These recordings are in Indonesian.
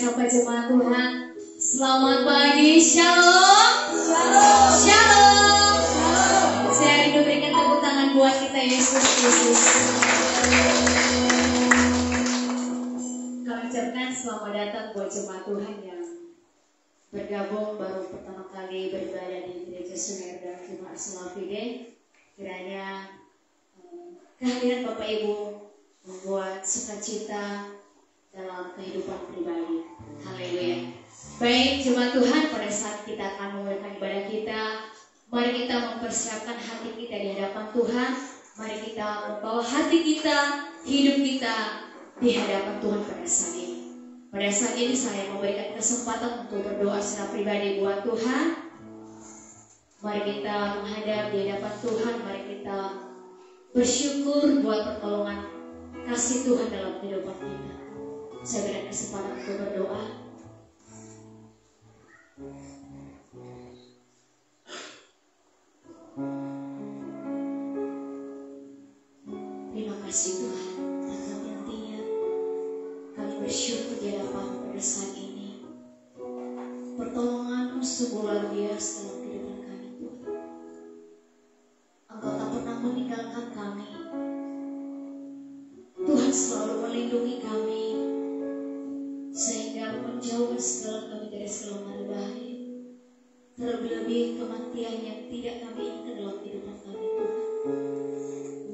Sapa jemaat Tuhan, selamat pagi, shalom. Shalom. Shalom. Saya rindu berikan tepuk tangan buat kita Yesus Kristus. Kami ucapkan selamat datang buat jemaat Tuhan yang bergabung baru pertama kali beribadah di Gereja Suner dan Jemaat Selafide. Kiranya kehadiran Bapak Ibu membuat sukacita dalam kehidupan pribadi. Haleluya. Baik jemaat Tuhan, pada saat kita akan memulai ibadah kita, mari kita mempersiapkan hati kita di hadapan Tuhan. Mari kita membawa hati kita, hidup kita di hadapan Tuhan pada saat ini. Pada saat ini saya memberikan kesempatan untuk berdoa secara pribadi buat Tuhan. Mari kita menghadap di hadapan Tuhan. Mari kita bersyukur buat pertolongan kasih Tuhan dalam kehidupan kita. Saya berikan kesempatan untuk berdoa. Terima kasih Tuhan, dan kami nantinya kami bersyukur di hadapan pada saat ini. Pertolongan-Mu sungguh luar biasa dalam kehidupan kami Tuhan. Engkau tak pernah meninggalkan kami. Tuhan selalu melindungi kami, sehingga menjauhkan segala kami dari segala mara bahaya, terlebih-lebih kematian yang tidak kami inginkan dalam kehidupan kami Tuhan.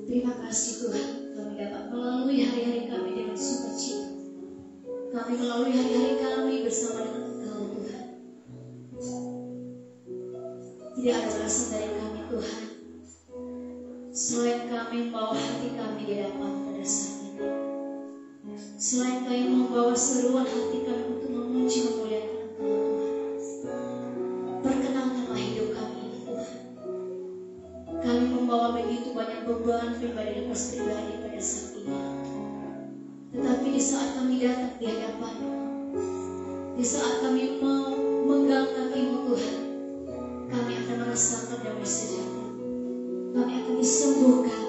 Terima kasih Tuhan, kami dapat melalui hari-hari kami dengan sukacita. Kami melalui hari-hari kami bersama dengan Engkau Tuhan. Tidak ada alasan dari kami Tuhan, selain kami membawa hati kami di hadapan pada saat ini. Selain kami membawa seruan hati kami untuk memuji memuliakan Engkau Tuhan. Perkenankanlah hidup kami ini Tuhan. Kami membawa begitu banyak beban pribadi lepas pribadi pada saat ini. Tetapi di saat kami datang di hadapan-Mu, di saat kami memegang kaki-Mu Tuhan, kami akan merasakan damai sejahtera. Kami akan disembuhkan,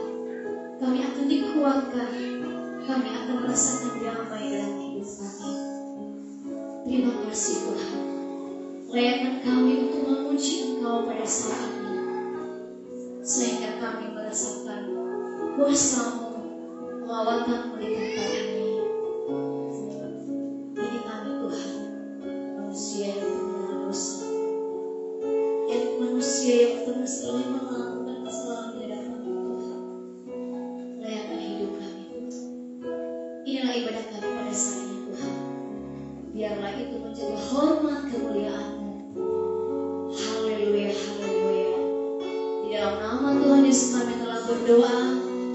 kami akan dikuatkan, kami akan merasakan damai dalam hidup kami. Terima kasih Tuhan. Layakkan kami untuk memuji Engkau pada saat ini, sehingga kami merasakan kuasa-Mu, lawatan-Mu di tempat ini. Ini kami Tuhan, manusia yang penuh dosa, yang manusia yang penuh selalu melakukan kesalahan di hadapan Tuhan. Layakkan hidup kami. Inilah ibadah kami pada saat ini Tuhan. Biarlah itu menjadi hormat kemuliaan-Mu. Haleluya, haleluya. Di dalam nama Tuhan Yesus kami telah berdoa,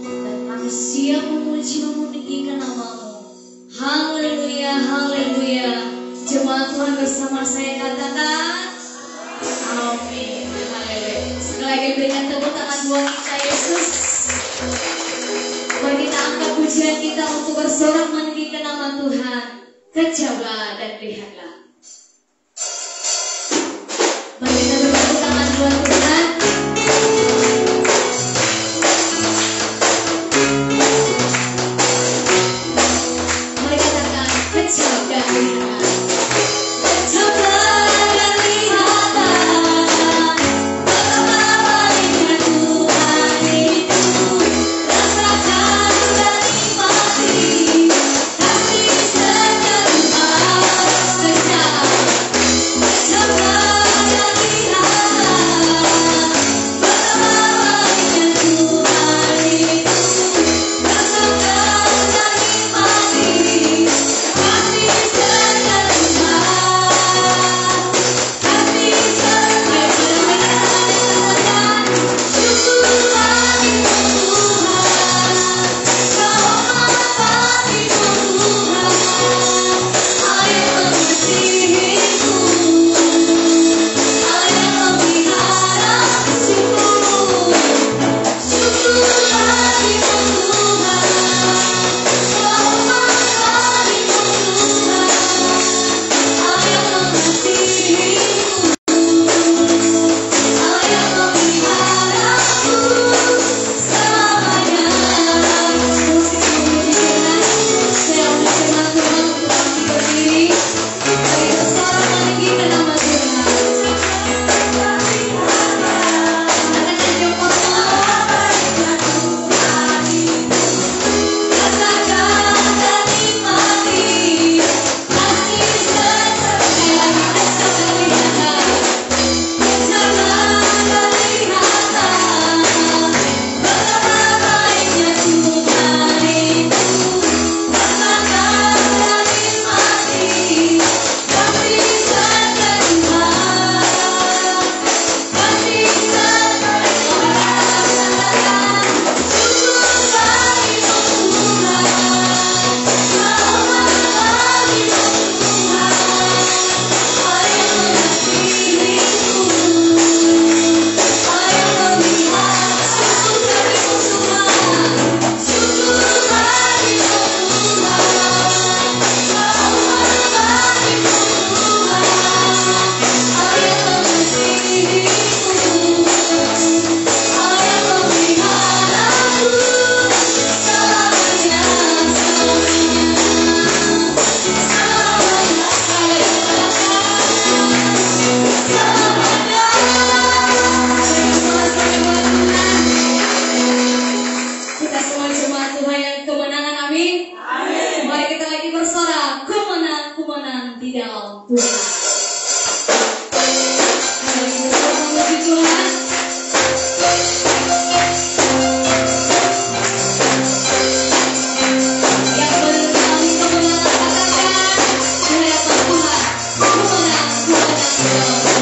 dan kami siap memuji meninggikan nama-Mu. Haleluya, haleluya. Jemaat Tuhan bersama saya katakan amin. Haleluya. Sekali lagi berikan tepuk tangan buat kita Yesus. Mari kita angkat pujian kita untuk bersorak meninggikan nama Tuhan. Kejablah dan lihatlah. Mari kita bertepuk tangan buat Tuhan. Mari katakan kejab dan lihatlah. Kejab dalam Tuhan. Mari kita memuji Tuhan. Yang berkali kemenangan katakan di hadapan Tuhan. Kemenangan dalam Tuhan.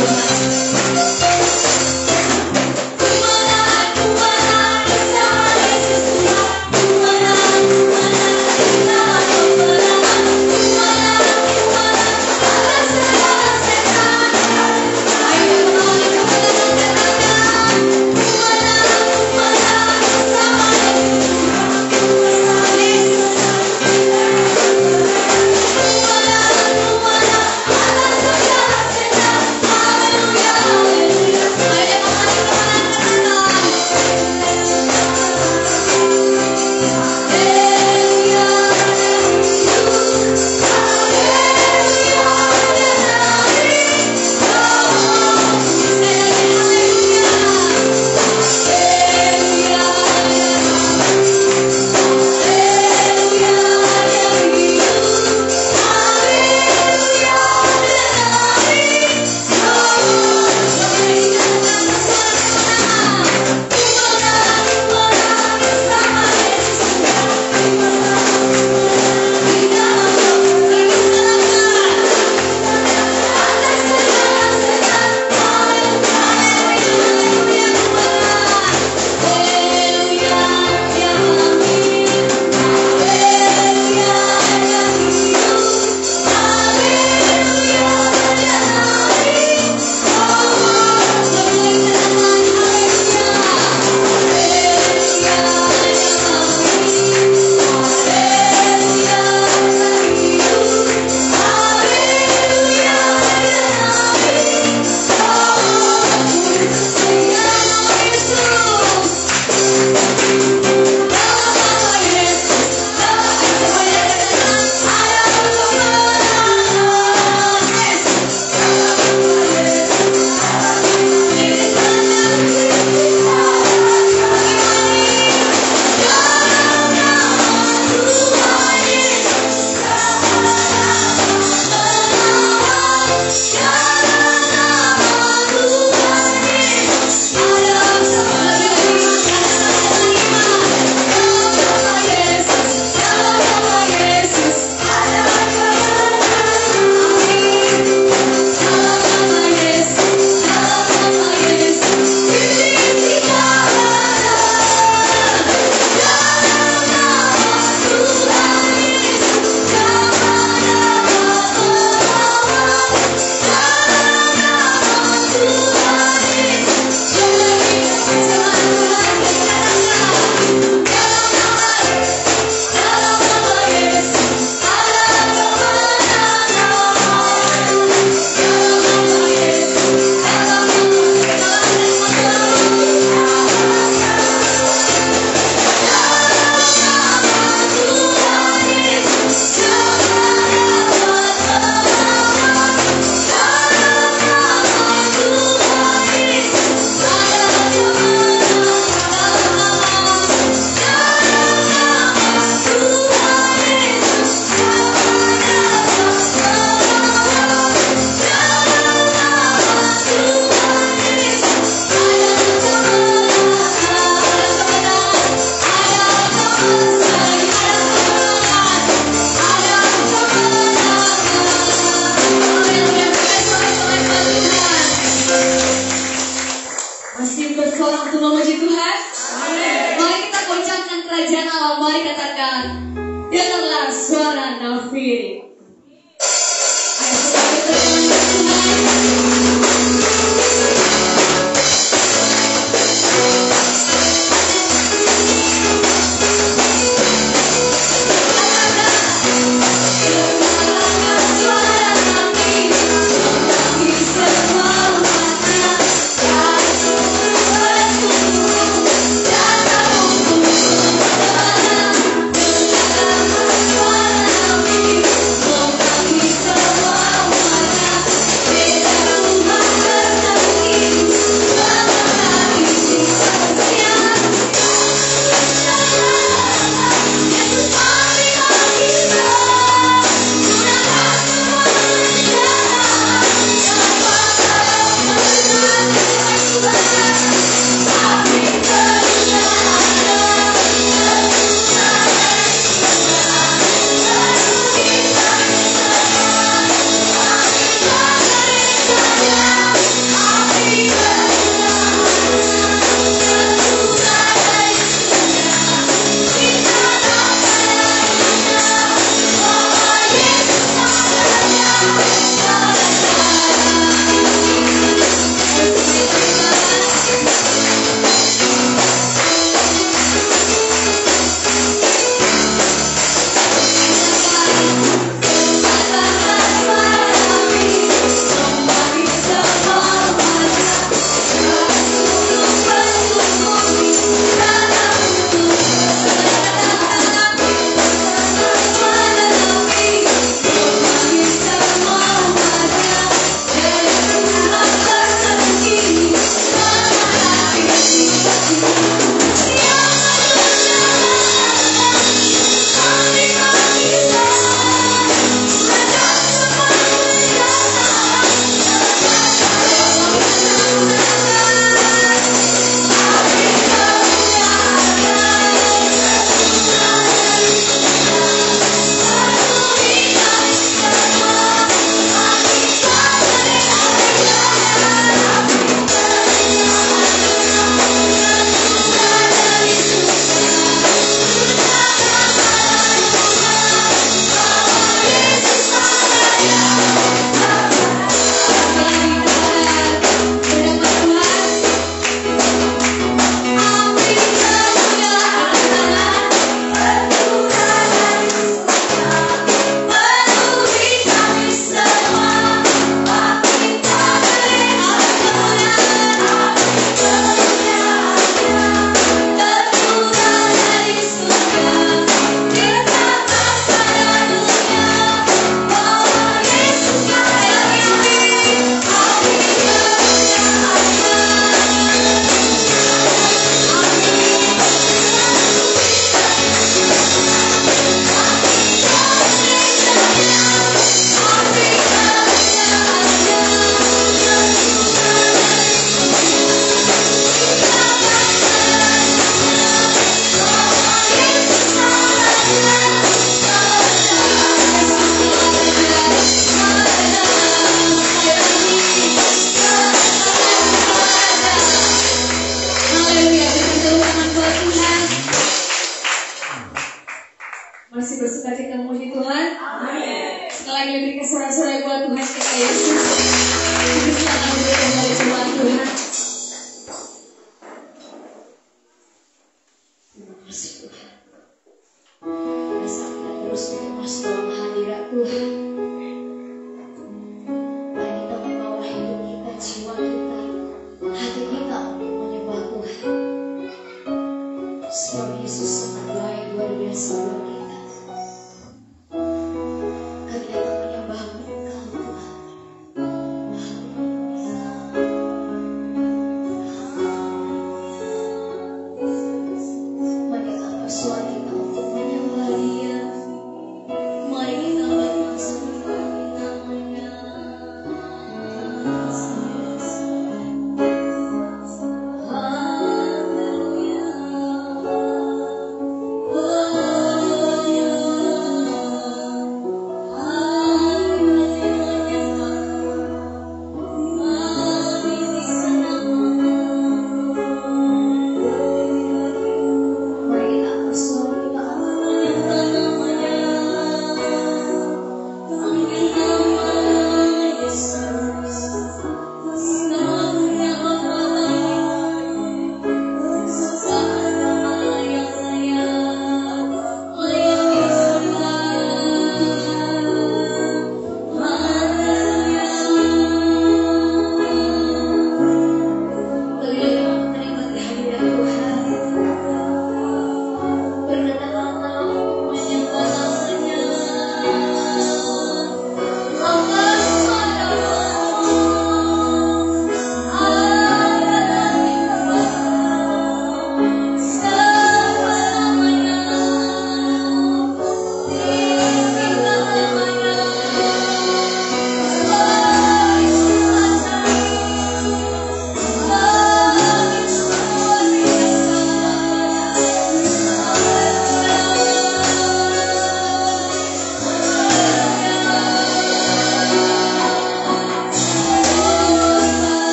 bersorak-sorai buat Tuhan kita Yesus. Hidupnya kami kembali buat Tuhan. Terima kasih Tuhan. Rasa kita terus untuk masuk dalam hadirat Tuhan. Mari kita membawa hidup kita, jiwa kita, hati kita untuk menyembah Tuhan. Sebab Yesus sangat baik, luar biasa buat kita. Kami datang menyembahmu Engkau Tuhan. Mari kita angkat suara kita untuk menyembah Dia. Mari kita bermaksud namanya.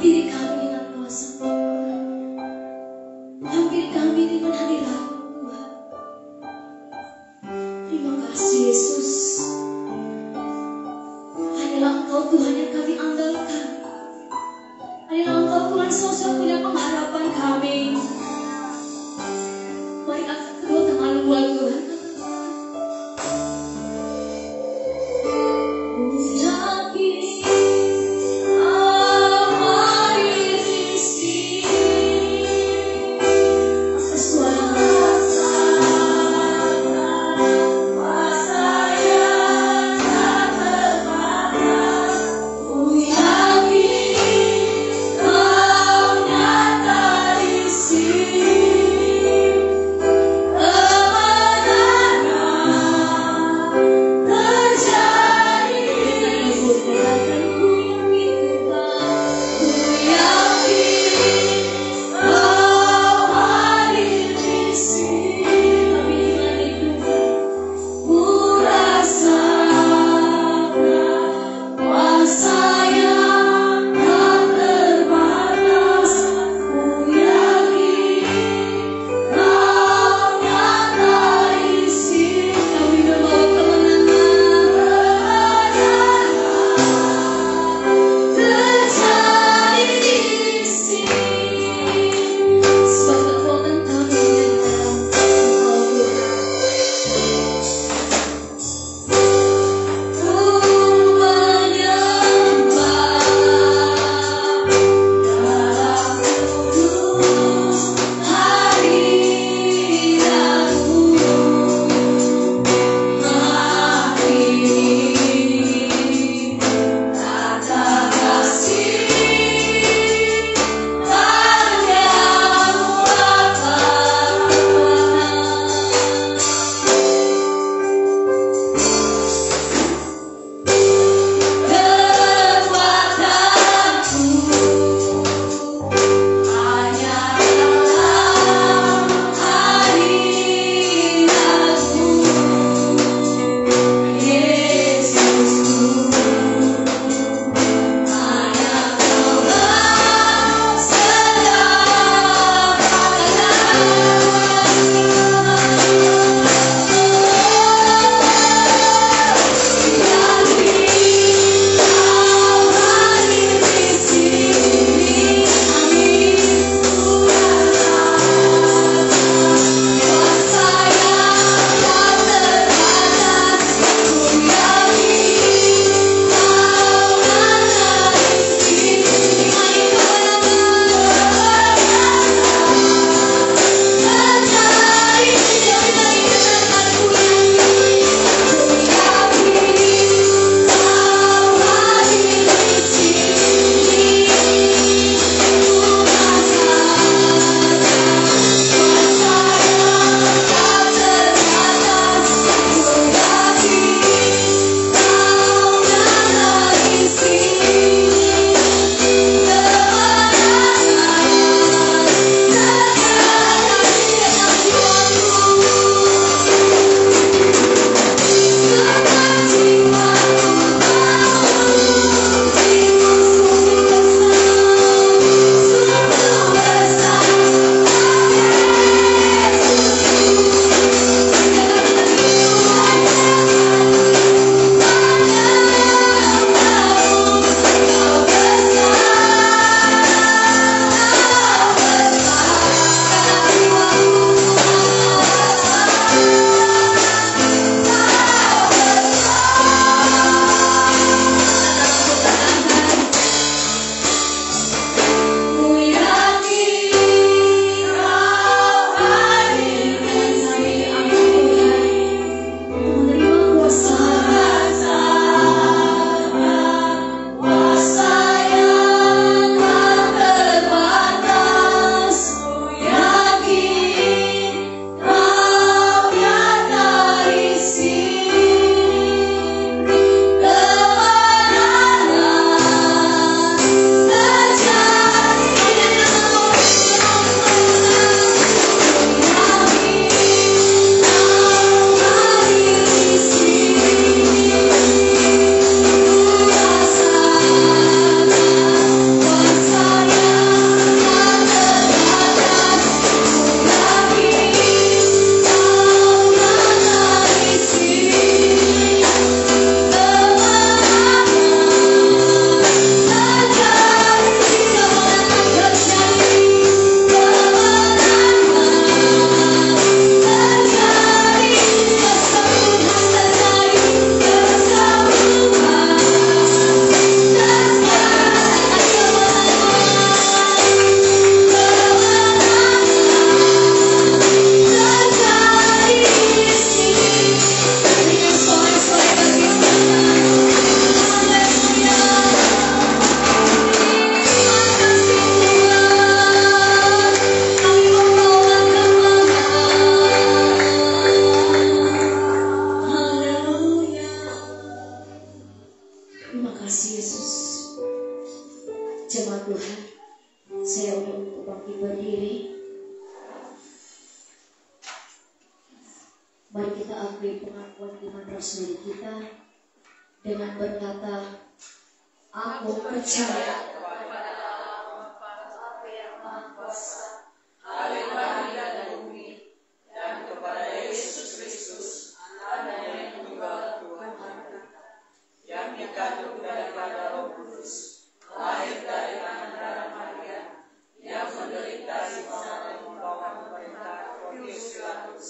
Hampiri kami dengan kuasa-Mu. Hampiri kami dengan hadirat-Mu Tuhan. Terima kasih Yesus. Hanyalah Engkau Tuhan yang kami andalkan. Hanyalah Engkau Tuhan satu-satunya pengharapan kami. Mari angkat kedua tangan buat Tuhan. Yakin apa Jemaat Tuhan, saya untuk bangkit berdiri. Mari kita akui pengakuan iman rasuli kita dengan berkata, aku percaya kepada Allah Bapa yang Maha Kuasa, Ahli langit dan bumi, dan kepada Yesus Kristus, Anaknya yang tunggal Tuhan kita, yang dikandung daripada Roh Kudus, lahir dari tangan darah Maria, yang menderita di bawah pemerintahan Pontius Pilatus,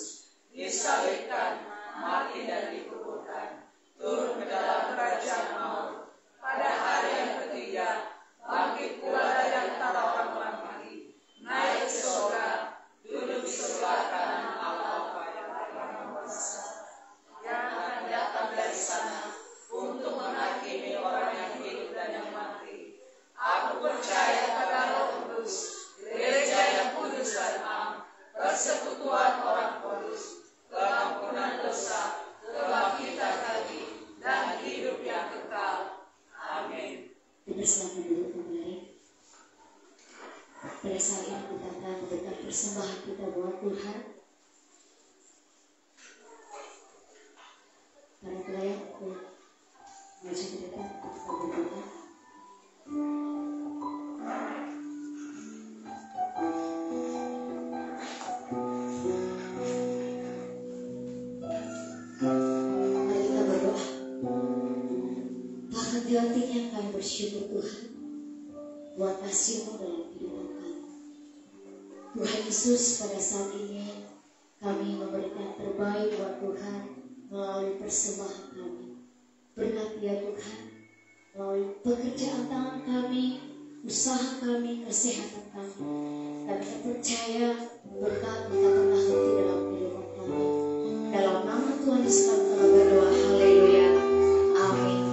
disalibkan, mati dan dikuburkan, turun ke dalam kerajaan maut, pada hari yang ketiga bangkit pula dari antara orang mati, naik ke surga, duduk di sebelah kanan Allah Bapa yang Maha Kuasa, yang akan datang dari sana untuk menghakimi orang yang hidup dan yang mati. Aku percaya pada Roh Kudus, gereja yang kudus dan am, persekutuan orang kudus, pengampunan dosa, kebangkitan lagi, dan hidup yang kekal. Amin. Kita silakan duduk kembali. Pada saat ini kita akan memberikan persembahan kita buat Tuhan. Para pelayan maju ke depan untuk kita berdoa. Hati-hatinya kami bersyukur Tuhan buat kasih-Mu dalam kehidupan kami. Tuhan Yesus, pada saat ini kami memberikan terbaik buat Tuhan melalui persembahan kami. Berkati ya Tuhan, melalui pekerjaan tangan kami, usaha kami, kesehatan kami. Kami percaya berkat-Mu tak pernah henti dalam kehidupan kami. Dalam nama Tuhan Yesus kami telah berdoa. Haleluya. Amin.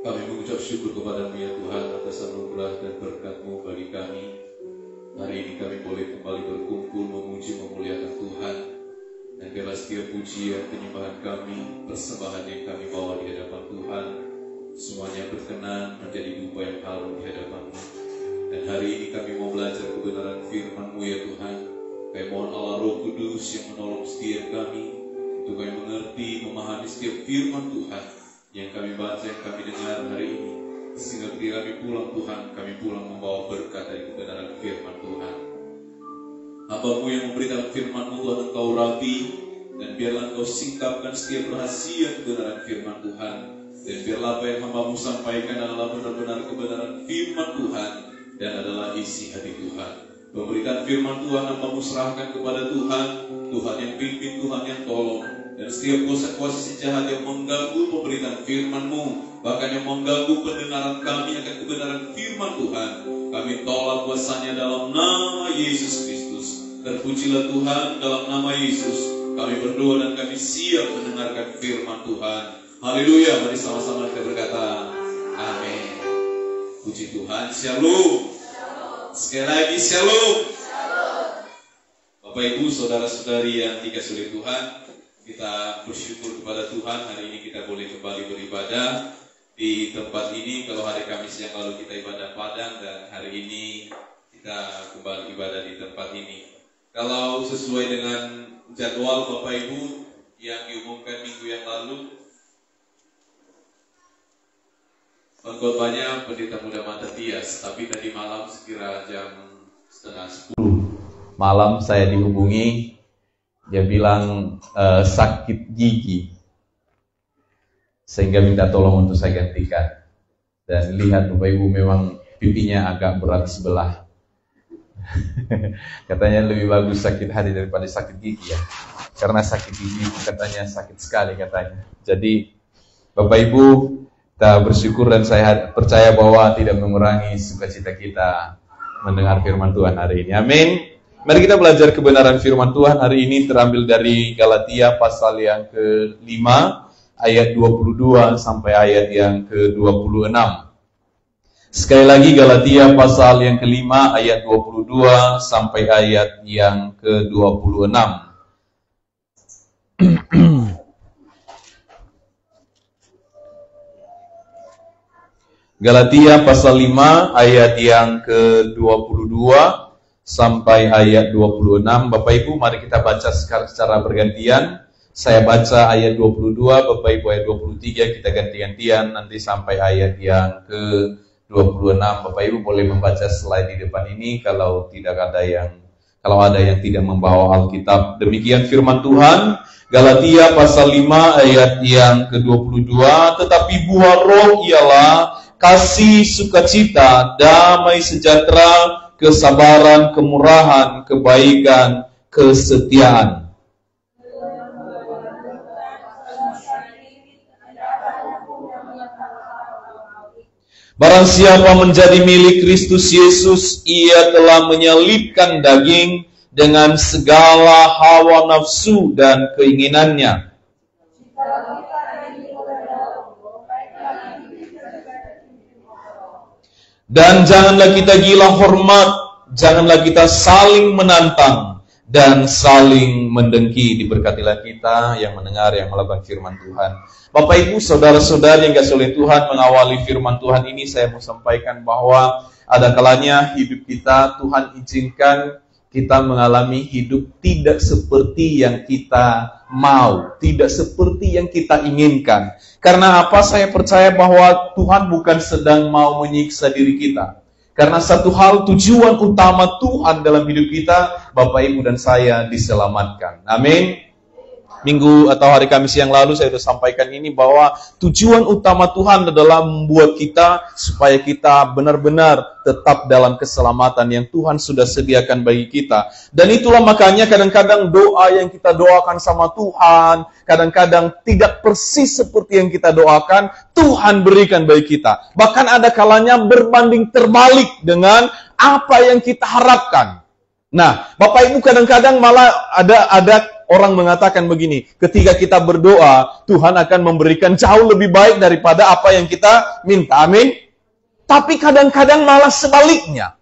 Kami mengucap syukur kepada-Mu ya Tuhan atas anugerah dan berkat-Mu bagi kami. Hari ini kami boleh kembali berkumpul memuji memuliakan Tuhan. Dan biarlah setiap pujian, penyembahan kami, persembahan yang kami bawa di hadapan Tuhan, semuanya berkenan menjadi dupa yang harum di hadapan-Mu. Dan hari ini kami mau belajar kebenaran firman-Mu ya Tuhan. Kami mohon Allah Roh Kudus yang menolong setiap kami untuk kami mengerti, memahami setiap firman Tuhan yang kami baca, yang kami dengar hari ini, sehingga ketika kami pulang Tuhan, kami pulang membawa berkat dari kebenaran firman Tuhan. Hamba-Mu yang memberitakan firman-Mu Tuhan, Engkau rapi, dan biarlah Engkau singkapkan setiap rahasia kebenaran firman Tuhan. Dan biarlah apa yang hamba-Mu sampaikan adalah benar-benar kebenaran firman Tuhan dan adalah isi hati Tuhan. Pemberitaan firman Tuhan hamba-Mu serahkan kepada Tuhan, Tuhan yang pimpin, Tuhan yang tolong. Dan setiap kuasa-kuasa si jahat yang mengganggu pemberitaan firman-Mu, bahkan yang mengganggu pendengaran kami akan kebenaran firman Tuhan, kami tolak kuasanya dalam nama Yesus Kristus. Terpujilah Tuhan dalam nama Yesus. Kami berdoa dan kami siap mendengarkan firman Tuhan. Haleluya, mari sama-sama kita berkata amin. Puji Tuhan, shalom. Sekali lagi shalom. Bapak Ibu, saudara-saudari yang dikasihi oleh Tuhan, kita bersyukur kepada Tuhan. Hari ini kita boleh kembali beribadah di tempat ini. Kalau hari Kamis yang lalu kita ibadah Padang, dan hari ini kita kembali ibadah di tempat ini. Kalau sesuai dengan jadwal Bapak Ibu yang diumumkan minggu yang lalu, pengkhotbahnya Pendeta Muda Matatias, tapi tadi malam sekira jam 9:30 malam saya dihubungi. Dia bilang sakit gigi, sehingga minta tolong untuk saya gantikan. Dan lihat Bapak Ibu, memang pipinya agak berat sebelah. Katanya lebih bagus sakit hati daripada sakit gigi ya, karena sakit gigi katanya sakit sekali katanya. Jadi Bapak Ibu, kita bersyukur dan saya percaya bahwa tidak mengurangi sukacita kita mendengar firman Tuhan hari ini. Amin. Mari kita belajar kebenaran firman Tuhan hari ini, terambil dari Galatia pasal yang ke-5 ayat 22 sampai ayat yang ke-26. Sekali lagi Galatia pasal yang ke-5 ayat 22 sampai ayat yang ke-26. Galatia pasal 5 ayat yang ke-22 sampai ayat 26. Bapak Ibu, mari kita baca secara bergantian. Saya baca ayat 22, Bapak Ibu ayat 23, kita ganti-gantian nanti sampai ayat yang ke-26. Bapak Ibu boleh membaca slide di depan ini kalau ada yang tidak membawa Alkitab. Demikian firman Tuhan, Galatia pasal 5 ayat yang ke-22, tetapi buah roh ialah kasih, sukacita, damai sejahtera, kesabaran, kemurahan, kebaikan, kesetiaan. Barang siapa menjadi milik Kristus Yesus, ia telah menyalibkan daging dengan segala hawa nafsu dan keinginannya. Dan janganlah kita gila hormat, janganlah kita saling menantang dan saling mendengki. Diberkatilah kita yang mendengar, yang melakukan firman Tuhan. Bapak Ibu, saudara-saudari yang dikasihi oleh Tuhan, mengawali firman Tuhan ini saya mau sampaikan bahwa ada kalanya hidup kita, Tuhan izinkan kita mengalami hidup tidak seperti yang kita mau, tidak seperti yang kita inginkan. Karena apa? Saya percaya bahwa Tuhan bukan sedang mau menyiksa diri kita. Karena satu hal, tujuan utama Tuhan dalam hidup kita, Bapak Ibu dan saya diselamatkan. Amin. Minggu atau hari Kamis yang lalu saya sudah sampaikan ini bahwa tujuan utama Tuhan adalah membuat kita supaya kita benar-benar tetap dalam keselamatan yang Tuhan sudah sediakan bagi kita. Dan itulah makanya kadang-kadang doa yang kita doakan sama Tuhan, kadang-kadang tidak persis seperti yang kita doakan, Tuhan berikan bagi kita. Bahkan ada kalanya berbanding terbalik dengan apa yang kita harapkan. Nah, Bapak Ibu, kadang-kadang malah ada orang mengatakan begini, ketika kita berdoa, Tuhan akan memberikan jauh lebih baik daripada apa yang kita minta. Amin. Tapi kadang-kadang malah sebaliknya.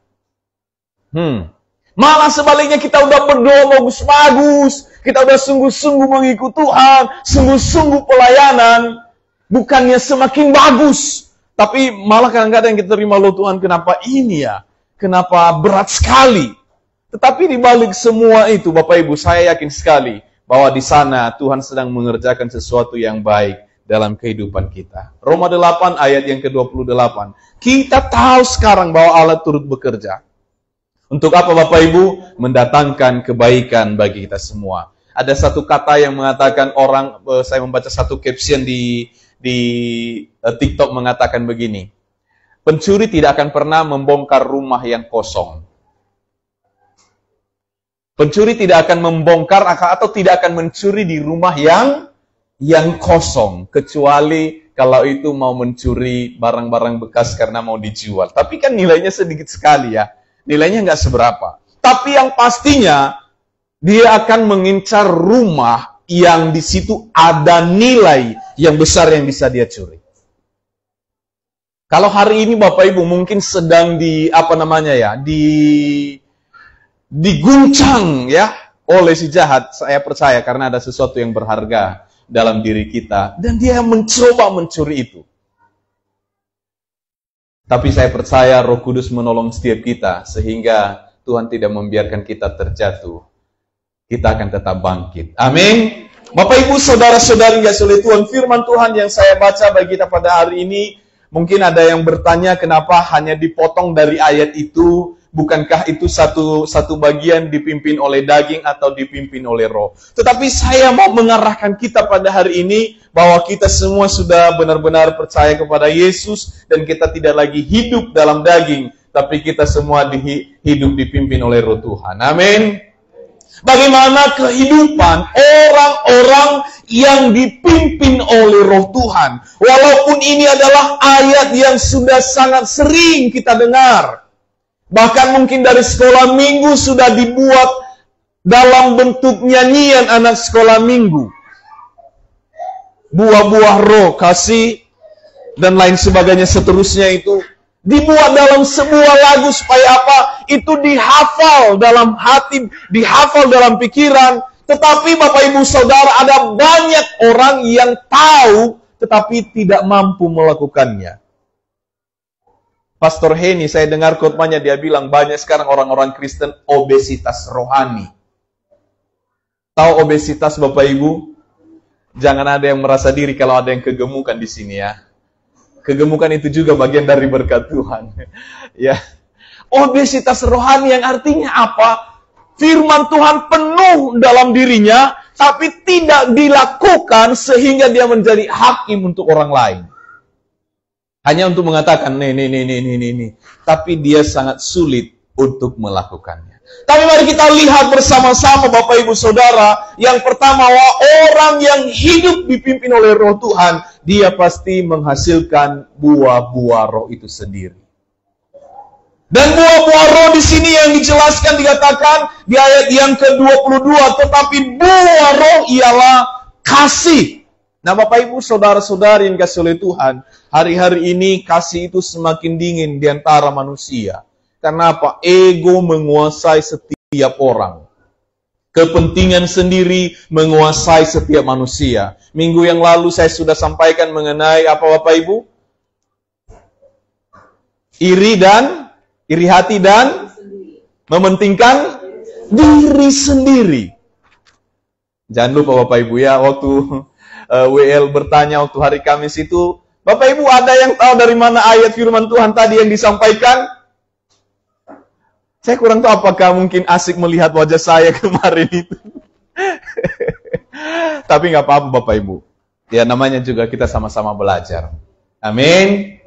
Malah sebaliknya kita udah berdoa bagus-bagus, kita udah sungguh-sungguh mengikut Tuhan, sungguh-sungguh pelayanan, bukannya semakin bagus. Tapi malah kadang-kadang kita terima, loh Tuhan, kenapa ini ya? Kenapa berat sekali? Tetapi di balik semua itu, Bapak Ibu, saya yakin sekali bahwa di sana Tuhan sedang mengerjakan sesuatu yang baik dalam kehidupan kita. Roma 8 ayat yang ke-28. Kita tahu sekarang bahwa Allah turut bekerja. Untuk apa Bapak Ibu? Mendatangkan kebaikan bagi kita semua. Ada satu kata yang mengatakan orang, saya membaca satu caption di TikTok mengatakan begini. Pencuri tidak akan pernah membongkar rumah yang kosong. Pencuri tidak akan membongkar atau tidak akan mencuri di rumah yang kosong. Kecuali kalau itu mau mencuri barang-barang bekas karena mau dijual. Tapi kan nilainya sedikit sekali ya. Nilainya nggak seberapa. Tapi yang pastinya, dia akan mengincar rumah yang di situ ada nilai yang besar yang bisa dia curi. Kalau hari ini Bapak Ibu mungkin sedang diguncang ya oleh si jahat, saya percaya karena ada sesuatu yang berharga dalam diri kita dan dia mencoba mencuri itu. Tapi saya percaya Roh Kudus menolong setiap kita sehingga Tuhan tidak membiarkan kita terjatuh. Kita akan tetap bangkit. Amin. Bapak Ibu, saudara-saudari yang oleh Tuhan, firman Tuhan yang saya baca bagi kita pada hari ini, mungkin ada yang bertanya kenapa hanya dipotong dari ayat itu, bukankah itu satu bagian dipimpin oleh daging atau dipimpin oleh roh. Tetapi saya mau mengarahkan kita pada hari ini, bahwa kita semua sudah benar-benar percaya kepada Yesus, dan kita tidak lagi hidup dalam daging, tapi kita semua hidup dipimpin oleh roh Tuhan. Amin. Bagaimana kehidupan orang-orang yang dipimpin oleh roh Tuhan. Walaupun ini adalah ayat yang sudah sangat sering kita dengar. Bahkan mungkin dari sekolah minggu sudah dibuat dalam bentuk nyanyian anak sekolah minggu. Buah-buah roh, kasih, dan lain sebagainya seterusnya itu. Dibuat dalam sebuah lagu supaya apa? Itu dihafal dalam hati, dihafal dalam pikiran. Tetapi Bapak Ibu Saudara, ada banyak orang yang tahu tetapi tidak mampu melakukannya. Pastor Henny, saya dengar khotbahnya, dia bilang banyak sekarang orang-orang Kristen obesitas rohani. Tahu obesitas Bapak Ibu? Jangan ada yang merasa diri kalau ada yang kegemukan di sini ya. Kegemukan itu juga bagian dari berkat Tuhan. Ya. Obesitas rohani yang artinya apa? Firman Tuhan penuh dalam dirinya, tapi tidak dilakukan sehingga dia menjadi hakim untuk orang lain. Hanya untuk mengatakan, nih. Tapi dia sangat sulit untuk melakukannya. Tapi mari kita lihat bersama-sama Bapak Ibu Saudara. Yang pertama, orang yang hidup dipimpin oleh roh Tuhan, dia pasti menghasilkan buah-buah roh itu sendiri. Dan buah-buah roh di sini yang dijelaskan dikatakan di ayat yang ke-22, tetapi buah roh ialah kasih. Nah Bapak Ibu Saudara-saudari yang kasih oleh Tuhan, hari-hari ini kasih itu semakin dingin di antara manusia. Karena apa? Ego menguasai setiap orang. Kepentingan sendiri menguasai setiap manusia. Minggu yang lalu saya sudah sampaikan mengenai apa Bapak Ibu? Iri hati dan mementingkan diri sendiri. Jangan lupa Bapak Ibu ya, waktu WL bertanya waktu hari Kamis itu, Bapak Ibu ada yang tahu dari mana ayat firman Tuhan tadi yang disampaikan? Saya kurang tahu apakah mungkin asik melihat wajah saya kemarin itu. Tapi nggak apa-apa Bapak Ibu. Ya namanya juga kita sama-sama belajar. Amin.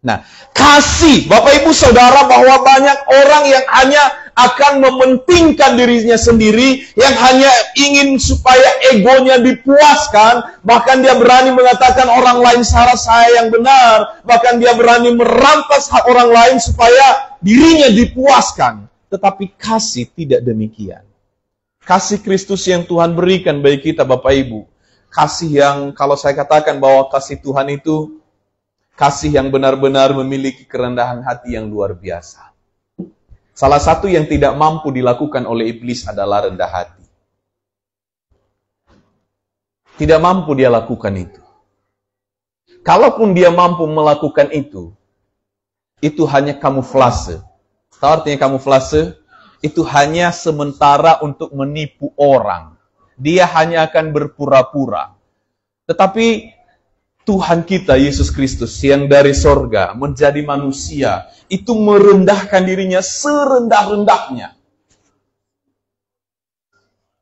Nah, kasih Bapak Ibu Saudara, bahwa banyak orang yang hanya akan mementingkan dirinya sendiri, yang hanya ingin supaya egonya dipuaskan, bahkan dia berani mengatakan orang lain salah, saya yang benar, bahkan dia berani merampas hak orang lain supaya dirinya dipuaskan. Tetapi kasih tidak demikian. Kasih Kristus yang Tuhan berikan bagi kita Bapak Ibu. Kasih yang kalau saya katakan bahwa kasih Tuhan itu kasih yang benar-benar memiliki kerendahan hati yang luar biasa. Salah satu yang tidak mampu dilakukan oleh iblis adalah rendah hati. Tidak mampu dia lakukan itu. Kalaupun dia mampu melakukan itu hanya kamuflase. Tahu artinya kamuflase? Itu hanya sementara untuk menipu orang. Dia hanya akan berpura-pura. Tetapi Tuhan kita, Yesus Kristus, yang dari sorga menjadi manusia, itu merendahkan dirinya serendah-rendahnya.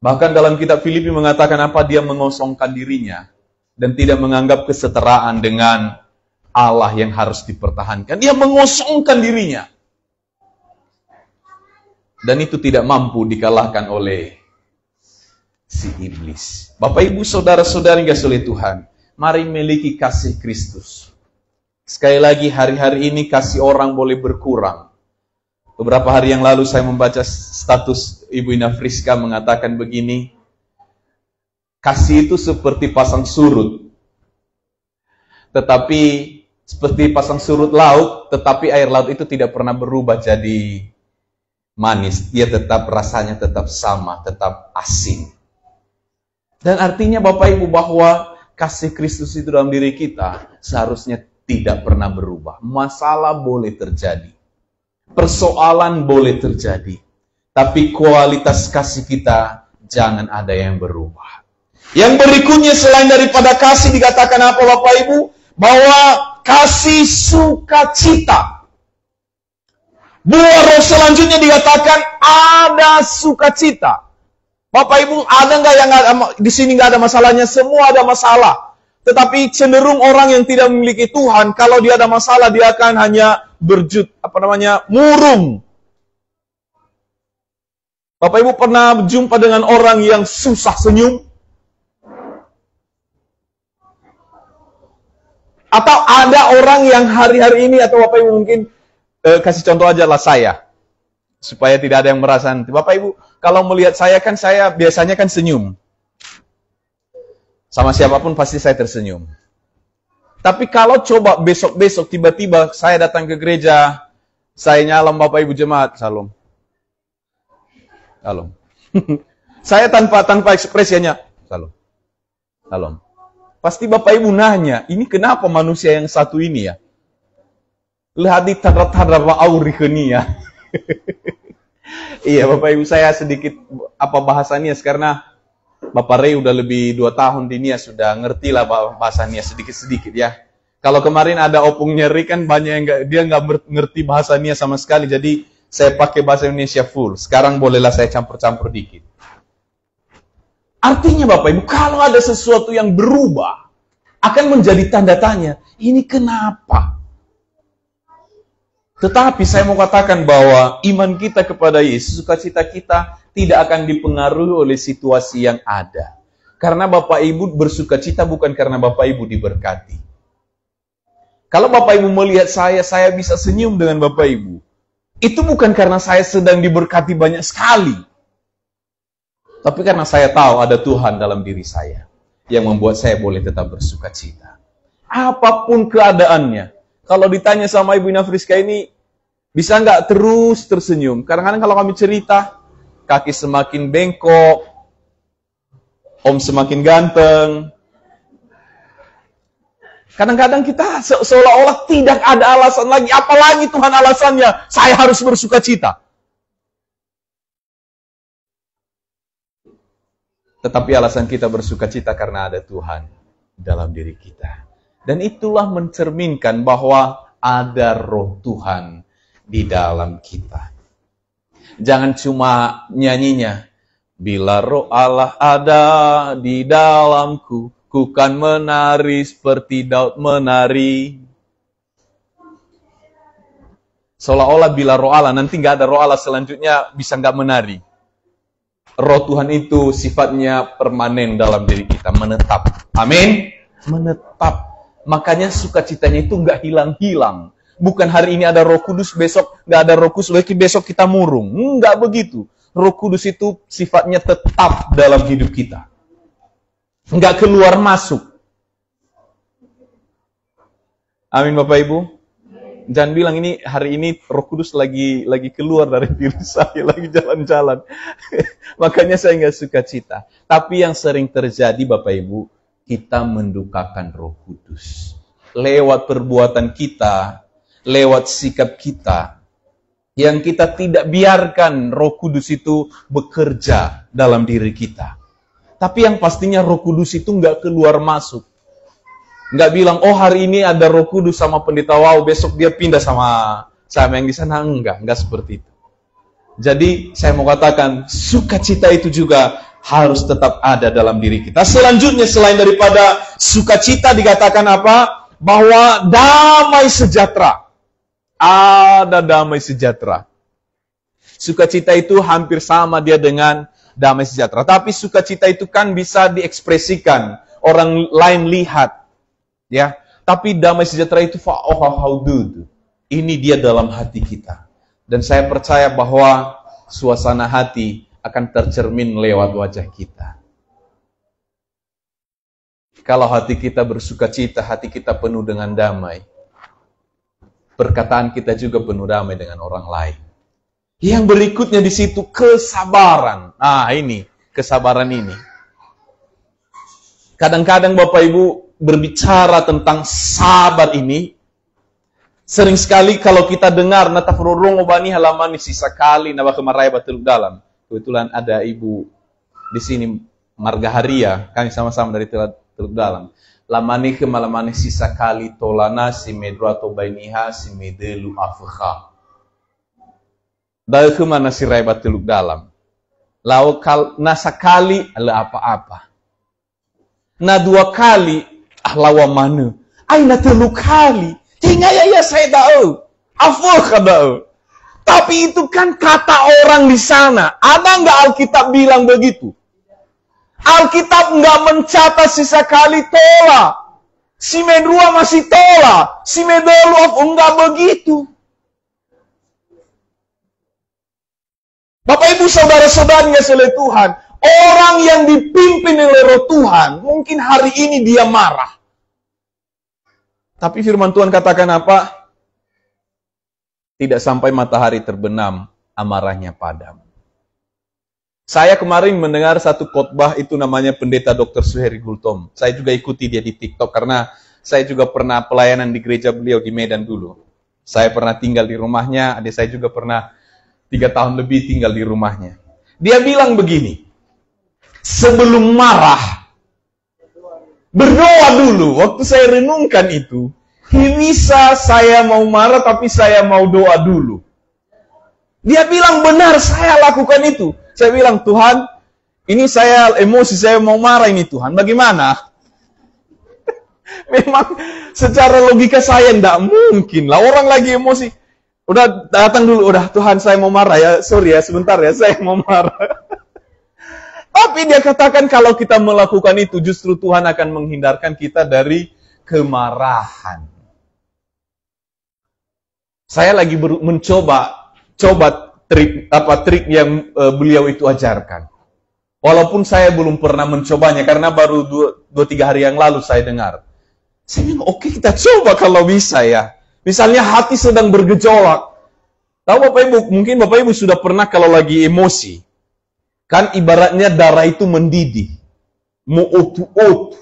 Bahkan dalam kitab Filipi mengatakan apa? Dia mengosongkan dirinya dan tidak menganggap kesetaraan dengan Allah yang harus dipertahankan. Dia mengosongkan dirinya. Dan itu tidak mampu dikalahkan oleh si iblis. Bapak, Ibu, Saudara-saudari yang oleh Tuhan, mari miliki kasih Kristus. Sekali lagi, hari-hari ini kasih orang boleh berkurang. Beberapa hari yang lalu saya membaca status Ibu Ina Friska mengatakan begini, kasih itu seperti pasang surut. Tetapi seperti pasang surut laut, tetapi air laut itu tidak pernah berubah jadi manis. Dia tetap rasanya tetap sama, tetap asin. Dan artinya Bapak Ibu bahwa kasih Kristus itu dalam diri kita seharusnya tidak pernah berubah. Masalah boleh terjadi. Persoalan boleh terjadi. Tapi kualitas kasih kita jangan ada yang berubah. Yang berikutnya selain daripada kasih dikatakan apa Bapak Ibu? Bahwa kasih sukacita. Buah roh selanjutnya dikatakan ada sukacita. Bapak Ibu, ada nggak yang di sini nggak ada masalahnya? Semua ada masalah. Tetapi cenderung orang yang tidak memiliki Tuhan, kalau dia ada masalah dia akan hanya murung. Bapak Ibu pernah jumpa dengan orang yang susah senyum? Atau ada orang yang hari-hari ini, atau Bapak Ibu mungkin kasih contoh aja lah saya, supaya tidak ada yang merasa nanti. Bapak Ibu, kalau melihat saya kan saya biasanya kan senyum. Sama siapapun pasti saya tersenyum. Tapi kalau coba besok-besok tiba-tiba saya datang ke gereja, saya nyalam Bapak Ibu jemaat, salam. Salam. Saya tanpa ekspresinya, salam. Salam. Pasti Bapak Ibu nanya, ini kenapa manusia yang satu ini ya? Lihat di tanda-tanda aurikenia. Iya Bapak Ibu, saya sedikit bahasa Nias karena Bapak Rey udah lebih 2 tahun di Nias, sudah ngerti lah bahasa Nias sedikit-sedikit ya. Kalau kemarin ada opung nyeri kan banyak yang dia nggak ngerti bahasa Nias sama sekali, jadi saya pakai bahasa Indonesia full. Sekarang bolehlah saya campur-campur dikit. Artinya Bapak Ibu, kalau ada sesuatu yang berubah, akan menjadi tanda tanya, ini kenapa? Tetapi saya mau katakan bahwa iman kita kepada Yesus, sukacita kita tidak akan dipengaruhi oleh situasi yang ada. Karena Bapak Ibu bersukacita bukan karena Bapak Ibu diberkati. Kalau Bapak Ibu melihat saya bisa senyum dengan Bapak Ibu. Itu bukan karena saya sedang diberkati banyak sekali. Tapi karena saya tahu ada Tuhan dalam diri saya. Yang membuat saya boleh tetap bersukacita. Apapun keadaannya. Kalau ditanya sama Ibu Ina Friska ini, bisa nggak terus tersenyum? Kadang-kadang kalau kami cerita, kaki semakin bengkok, om semakin ganteng. Kadang-kadang kita seolah-olah tidak ada alasan lagi. Apalagi Tuhan alasannya, saya harus bersukacita. Tetapi alasan kita bersukacita karena ada Tuhan dalam diri kita. Dan itulah mencerminkan bahwa ada roh Tuhan di dalam kita. Jangan cuma nyanyinya, bila roh Allah ada di dalamku, ku kan menari seperti Daud menari. Seolah-olah bila roh Allah, nanti nggak ada roh Allah selanjutnya bisa nggak menari. Roh Tuhan itu sifatnya permanen dalam diri kita, menetap. Amin. Menetap. Makanya sukacitanya itu nggak hilang-hilang. Bukan hari ini ada Roh Kudus, besok nggak ada Roh Kudus, besok kita murung. Nggak begitu. Roh Kudus itu sifatnya tetap dalam hidup kita. Enggak keluar masuk. Amin Bapak Ibu. Jangan bilang ini hari ini Roh Kudus lagi keluar dari diri saya, lagi jalan-jalan. Makanya saya enggak suka cita. Tapi yang sering terjadi Bapak Ibu, kita mendukakan Roh Kudus. Lewat perbuatan kita, lewat sikap kita, yang kita tidak biarkan Roh Kudus itu bekerja dalam diri kita. Tapi yang pastinya Roh Kudus itu nggak keluar masuk. Nggak bilang, oh hari ini ada Roh Kudus sama pendeta, wow besok dia pindah sama yang di sana. Enggak seperti itu. Jadi saya mau katakan, sukacita itu juga harus tetap ada dalam diri kita. Selanjutnya selain daripada sukacita dikatakan apa? Bahwa damai sejahtera. Ada damai sejahtera. Sukacita itu hampir sama dia dengan damai sejahtera. Tapi sukacita itu kan bisa diekspresikan. Orang lain lihat. Ya, tapi damai sejahtera itu ini dia dalam hati kita. Dan saya percaya bahwa suasana hati akan tercermin lewat wajah kita. Kalau hati kita bersukacita, hati kita penuh dengan damai, perkataan kita juga penuh damai dengan orang lain. Yang berikutnya di situ kesabaran. Nah, ini kesabaran ini. Kadang-kadang Bapak Ibu berbicara tentang sabar ini, sering sekali kalau kita dengar nata fururung obani halaman sisa kali nawa kemarai batul dalam. Kebetulan ada ibu di sini Marga Haria, kami sama-sama dari Teluk Dalam. Lamani ke malamani sisa kali tolana si medro atau bainiha si medelu afkha. Dari ke mana si raibat Teluk Dalam. Lalu nasa kali ala apa-apa. Na 2 kali lawa mana. Ay na 3 kali. Hingga ya saya tahu. Afkha tahu. Tapi itu kan kata orang di sana. Ada nggak Alkitab bilang begitu? Alkitab nggak mencatat sisa kali tola. Si medrua masih tola. Si medelu enggak begitu. Bapak Ibu saudara-saudari yang oleh Tuhan, orang yang dipimpin oleh Roh Tuhan, mungkin hari ini dia marah. Tapi firman Tuhan katakan apa? Tidak sampai matahari terbenam, amarahnya padam. Saya kemarin mendengar satu khotbah, itu namanya Pendeta Dr. Suheri Gultom. Saya juga ikuti dia di TikTok karena saya juga pernah pelayanan di gereja beliau di Medan dulu. Saya pernah tinggal di rumahnya, adik saya juga pernah 3 tahun lebih tinggal di rumahnya. Dia bilang begini, sebelum marah, berdoa dulu. Waktu saya renungkan itu, bisa saya mau marah tapi saya mau doa dulu. Dia bilang benar, saya lakukan itu. Saya bilang, Tuhan, ini saya emosi, saya mau marah ini Tuhan. Bagaimana? Memang secara logika saya tidak mungkin lah. Orang lagi emosi. Udah datang dulu, udah Tuhan saya mau marah ya. Sorry ya, sebentar ya, saya mau marah. Tapi dia katakan kalau kita melakukan itu, justru Tuhan akan menghindarkan kita dari kemarahan. Saya lagi mencoba trik yang beliau itu ajarkan. Walaupun saya belum pernah mencobanya karena baru 2-3 hari yang lalu saya dengar. Saya bilang, oke, kita coba kalau bisa ya. Misalnya hati sedang bergejolak. Tahu Bapak Ibu, mungkin Bapak Ibu sudah pernah kalau lagi emosi. Kan ibaratnya darah itu mendidih. Mau otu-otu.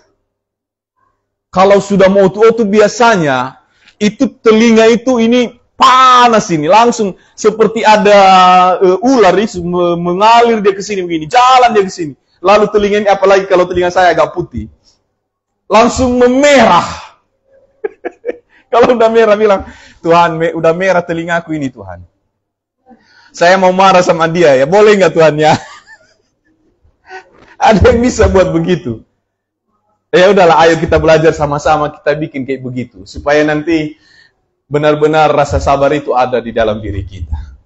Kalau sudah mau otu-otu biasanya, itu telinga itu ini panas ini, langsung seperti ada ular itu mengalir dia ke sini begini, jalan dia ke sini. Lalu telinga ini, apalagi kalau telinga saya agak putih, langsung memerah. Kalau udah merah bilang, Tuhan, udah merah telingaku ini Tuhan. Saya mau marah sama dia ya, boleh nggak Tuhan ya? Ada yang bisa buat begitu. Ya udahlah, ayo kita belajar sama-sama, kita bikin kayak begitu supaya nanti benar-benar rasa sabar itu ada di dalam diri kita.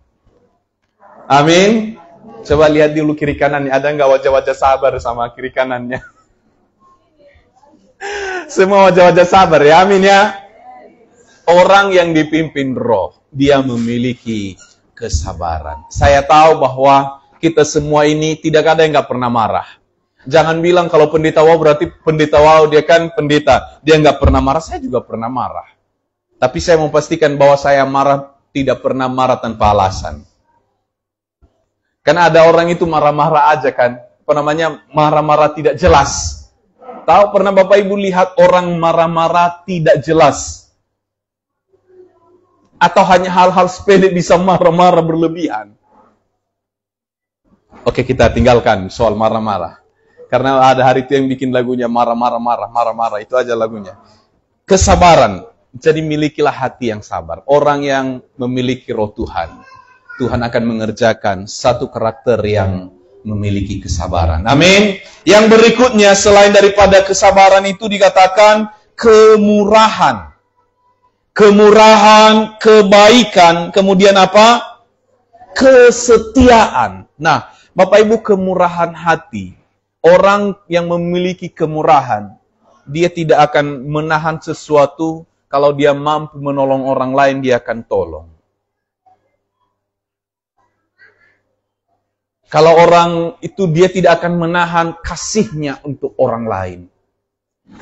Amin. Coba lihat dulu kiri kanannya. Ada nggak wajah-wajah sabar sama kiri kanannya? Semua wajah-wajah sabar ya. Amin ya. Orang yang dipimpin roh, dia memiliki kesabaran. Saya tahu bahwa kita semua ini tidak ada yang nggak pernah marah. Jangan bilang kalau pendeta wow berarti pendeta wow dia kan pendeta, dia nggak pernah marah. Saya juga pernah marah. Tapi saya mau pastikan bahwa saya marah tidak pernah marah tanpa alasan. Karena ada orang itu marah-marah aja kan, marah-marah tidak jelas. Tahu pernah Bapak Ibu lihat orang marah-marah tidak jelas? Atau hanya hal-hal sepele bisa marah-marah berlebihan? Oke, kita tinggalkan soal marah-marah. Karena ada hari itu yang bikin lagunya marah-marah, itu aja lagunya. Kesabaran. Jadi milikilah hati yang sabar. Orang yang memiliki roh Tuhan, Tuhan akan mengerjakan satu karakter yang memiliki kesabaran. Amin. Yang berikutnya selain daripada kesabaran itu dikatakan kemurahan. Kemurahan, kebaikan, kemudian apa? Kesetiaan. Nah, Bapak Ibu, kemurahan hati. Orang yang memiliki kemurahan, dia tidak akan menahan sesuatu. Kalau dia mampu menolong orang lain, dia akan tolong. Kalau orang itu, dia tidak akan menahan kasihnya untuk orang lain.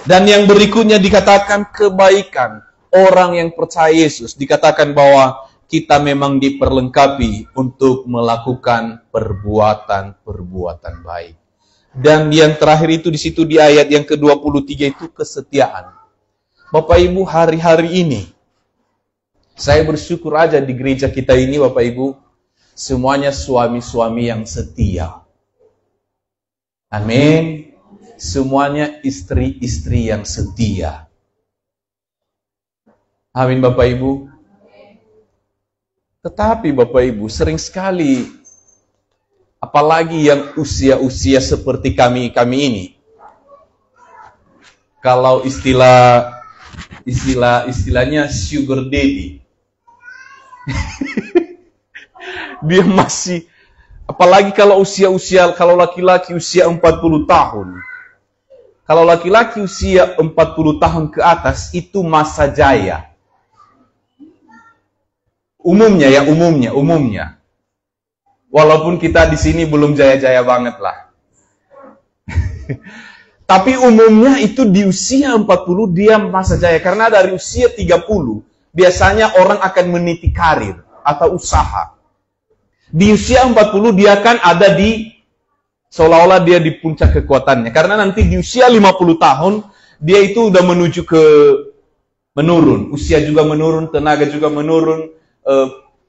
Dan yang berikutnya dikatakan kebaikan. Orang yang percaya Yesus, dikatakan bahwa kita memang diperlengkapi untuk melakukan perbuatan-perbuatan baik. Dan yang terakhir itu di situ di ayat yang ke-23 itu kesetiaan. Bapak Ibu, hari-hari ini saya bersyukur aja di gereja kita ini Bapak Ibu, semuanya suami-suami yang setia. Amin. Semuanya istri-istri yang setia. Amin Bapak Ibu. Tetapi Bapak Ibu, sering sekali apalagi yang usia-usia seperti kami ini. Kalau istilahnya sugar daddy. Dia masih, apalagi kalau usia-usia, kalau laki-laki usia 40 tahun. Kalau laki-laki usia 40 tahun ke atas, itu masa jaya. Umumnya. Walaupun kita di sini belum jaya-jaya banget lah. Tapi umumnya itu di usia 40 dia masa jaya. Karena dari usia 30, biasanya orang akan meniti karir atau usaha. Di usia 40 dia kan ada di, seolah-olah dia di puncak kekuatannya. Karena nanti di usia 50 tahun, dia itu udah menuju ke menurun. Usia juga menurun, tenaga juga menurun,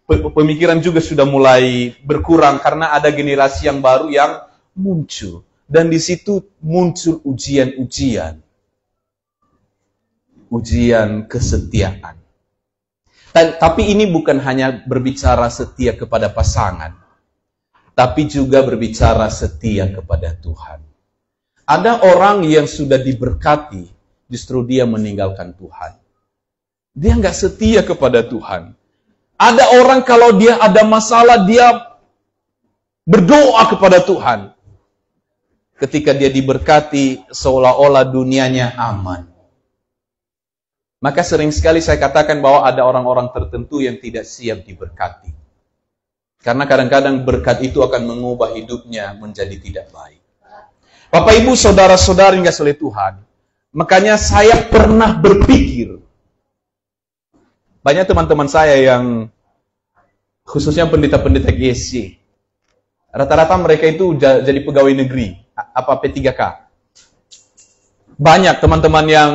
pemikiran juga sudah mulai berkurang karena ada generasi yang baru yang muncul. Dan di situ muncul ujian-ujian. Ujian kesetiaan. Tapi ini bukan hanya berbicara setia kepada pasangan. Tapi juga berbicara setia kepada Tuhan. Ada orang yang sudah diberkati, justru dia meninggalkan Tuhan. Dia nggak setia kepada Tuhan. Ada orang kalau dia ada masalah, dia berdoa kepada Tuhan. Ketika dia diberkati, seolah-olah dunianya aman. Maka sering sekali saya katakan bahwa ada orang-orang tertentu yang tidak siap diberkati. Karena kadang-kadang berkat itu akan mengubah hidupnya menjadi tidak baik. Bapak Ibu, saudara-saudari yang kasih oleh Tuhan. Makanya saya pernah berpikir, banyak teman-teman saya yang khususnya pendeta-pendeta GSC, rata-rata mereka itu jadi pegawai negeri, P3K. Banyak teman-teman yang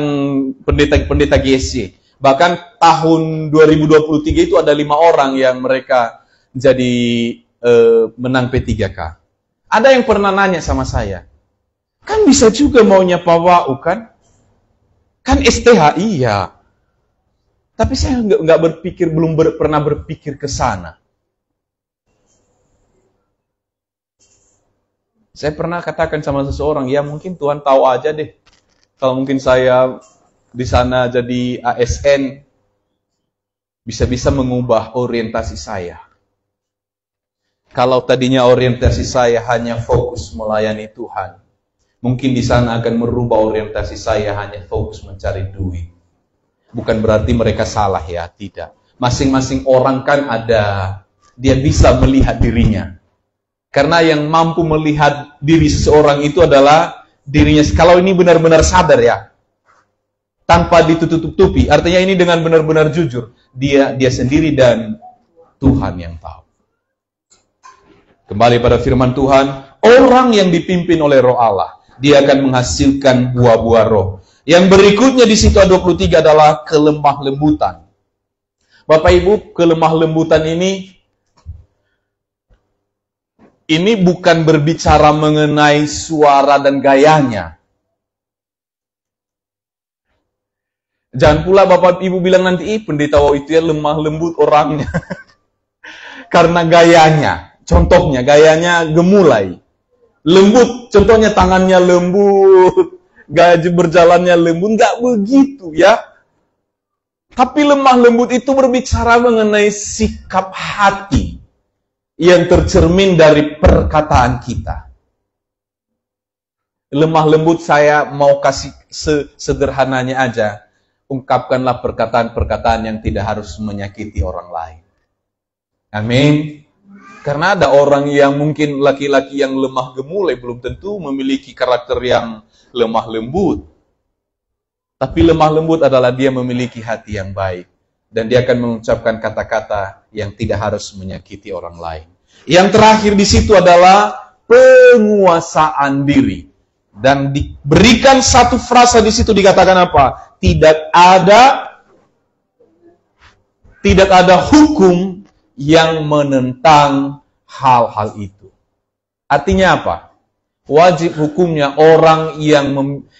pendeta GSC. Bahkan tahun 2023 itu ada 5 orang yang mereka jadi menang P3K. Ada yang pernah nanya sama saya, kan bisa juga maunya Pak Wau kan? Kan STH, iya. Tapi saya nggak berpikir, belum pernah berpikir ke sana. Saya pernah katakan sama seseorang, ya mungkin Tuhan tahu aja deh. Kalau mungkin saya di sana jadi ASN, bisa-bisa mengubah orientasi saya. Kalau tadinya orientasi saya hanya fokus melayani Tuhan, mungkin di sana akan merubah orientasi saya hanya fokus mencari duit. Bukan berarti mereka salah ya, tidak. Masing-masing orang kan ada, dia bisa melihat dirinya. Karena yang mampu melihat diri seseorang itu adalah dirinya. Kalau ini benar-benar sadar ya, tanpa ditutup-tutupi, artinya ini dengan benar-benar jujur. Dia sendiri dan Tuhan yang tahu. Kembali pada firman Tuhan, orang yang dipimpin oleh Roh Allah, dia akan menghasilkan buah-buah roh. Yang berikutnya di situ 23 adalah kelemah lembutan. Bapak Ibu, kelemah lembutan ini bukan berbicara mengenai suara dan gayanya. Jangan pula Bapak Ibu bilang nanti, pendeta itu ya lemah lembut orangnya. Karena gayanya. Contohnya, gayanya gemulai. Lembut, contohnya tangannya lembut. Gaya berjalannya lembut. Enggak begitu ya. Tapi lemah lembut itu berbicara mengenai sikap hati yang tercermin dari perkataan kita. Lemah lembut saya mau kasih sederhananya aja. Ungkapkanlah perkataan-perkataan yang tidak harus menyakiti orang lain. Amin. Karena ada orang yang mungkin laki-laki yang lemah gemulai belum tentu memiliki karakter yang lemah lembut. Tapi lemah lembut adalah dia memiliki hati yang baik. Dan dia akan mengucapkan kata-kata yang tidak harus menyakiti orang lain. Yang terakhir di situ adalah penguasaan diri. Dan diberikan satu frasa di situ dikatakan apa? Tidak ada hukum yang menentang hal-hal itu. Artinya apa? Wajib hukumnya orang yang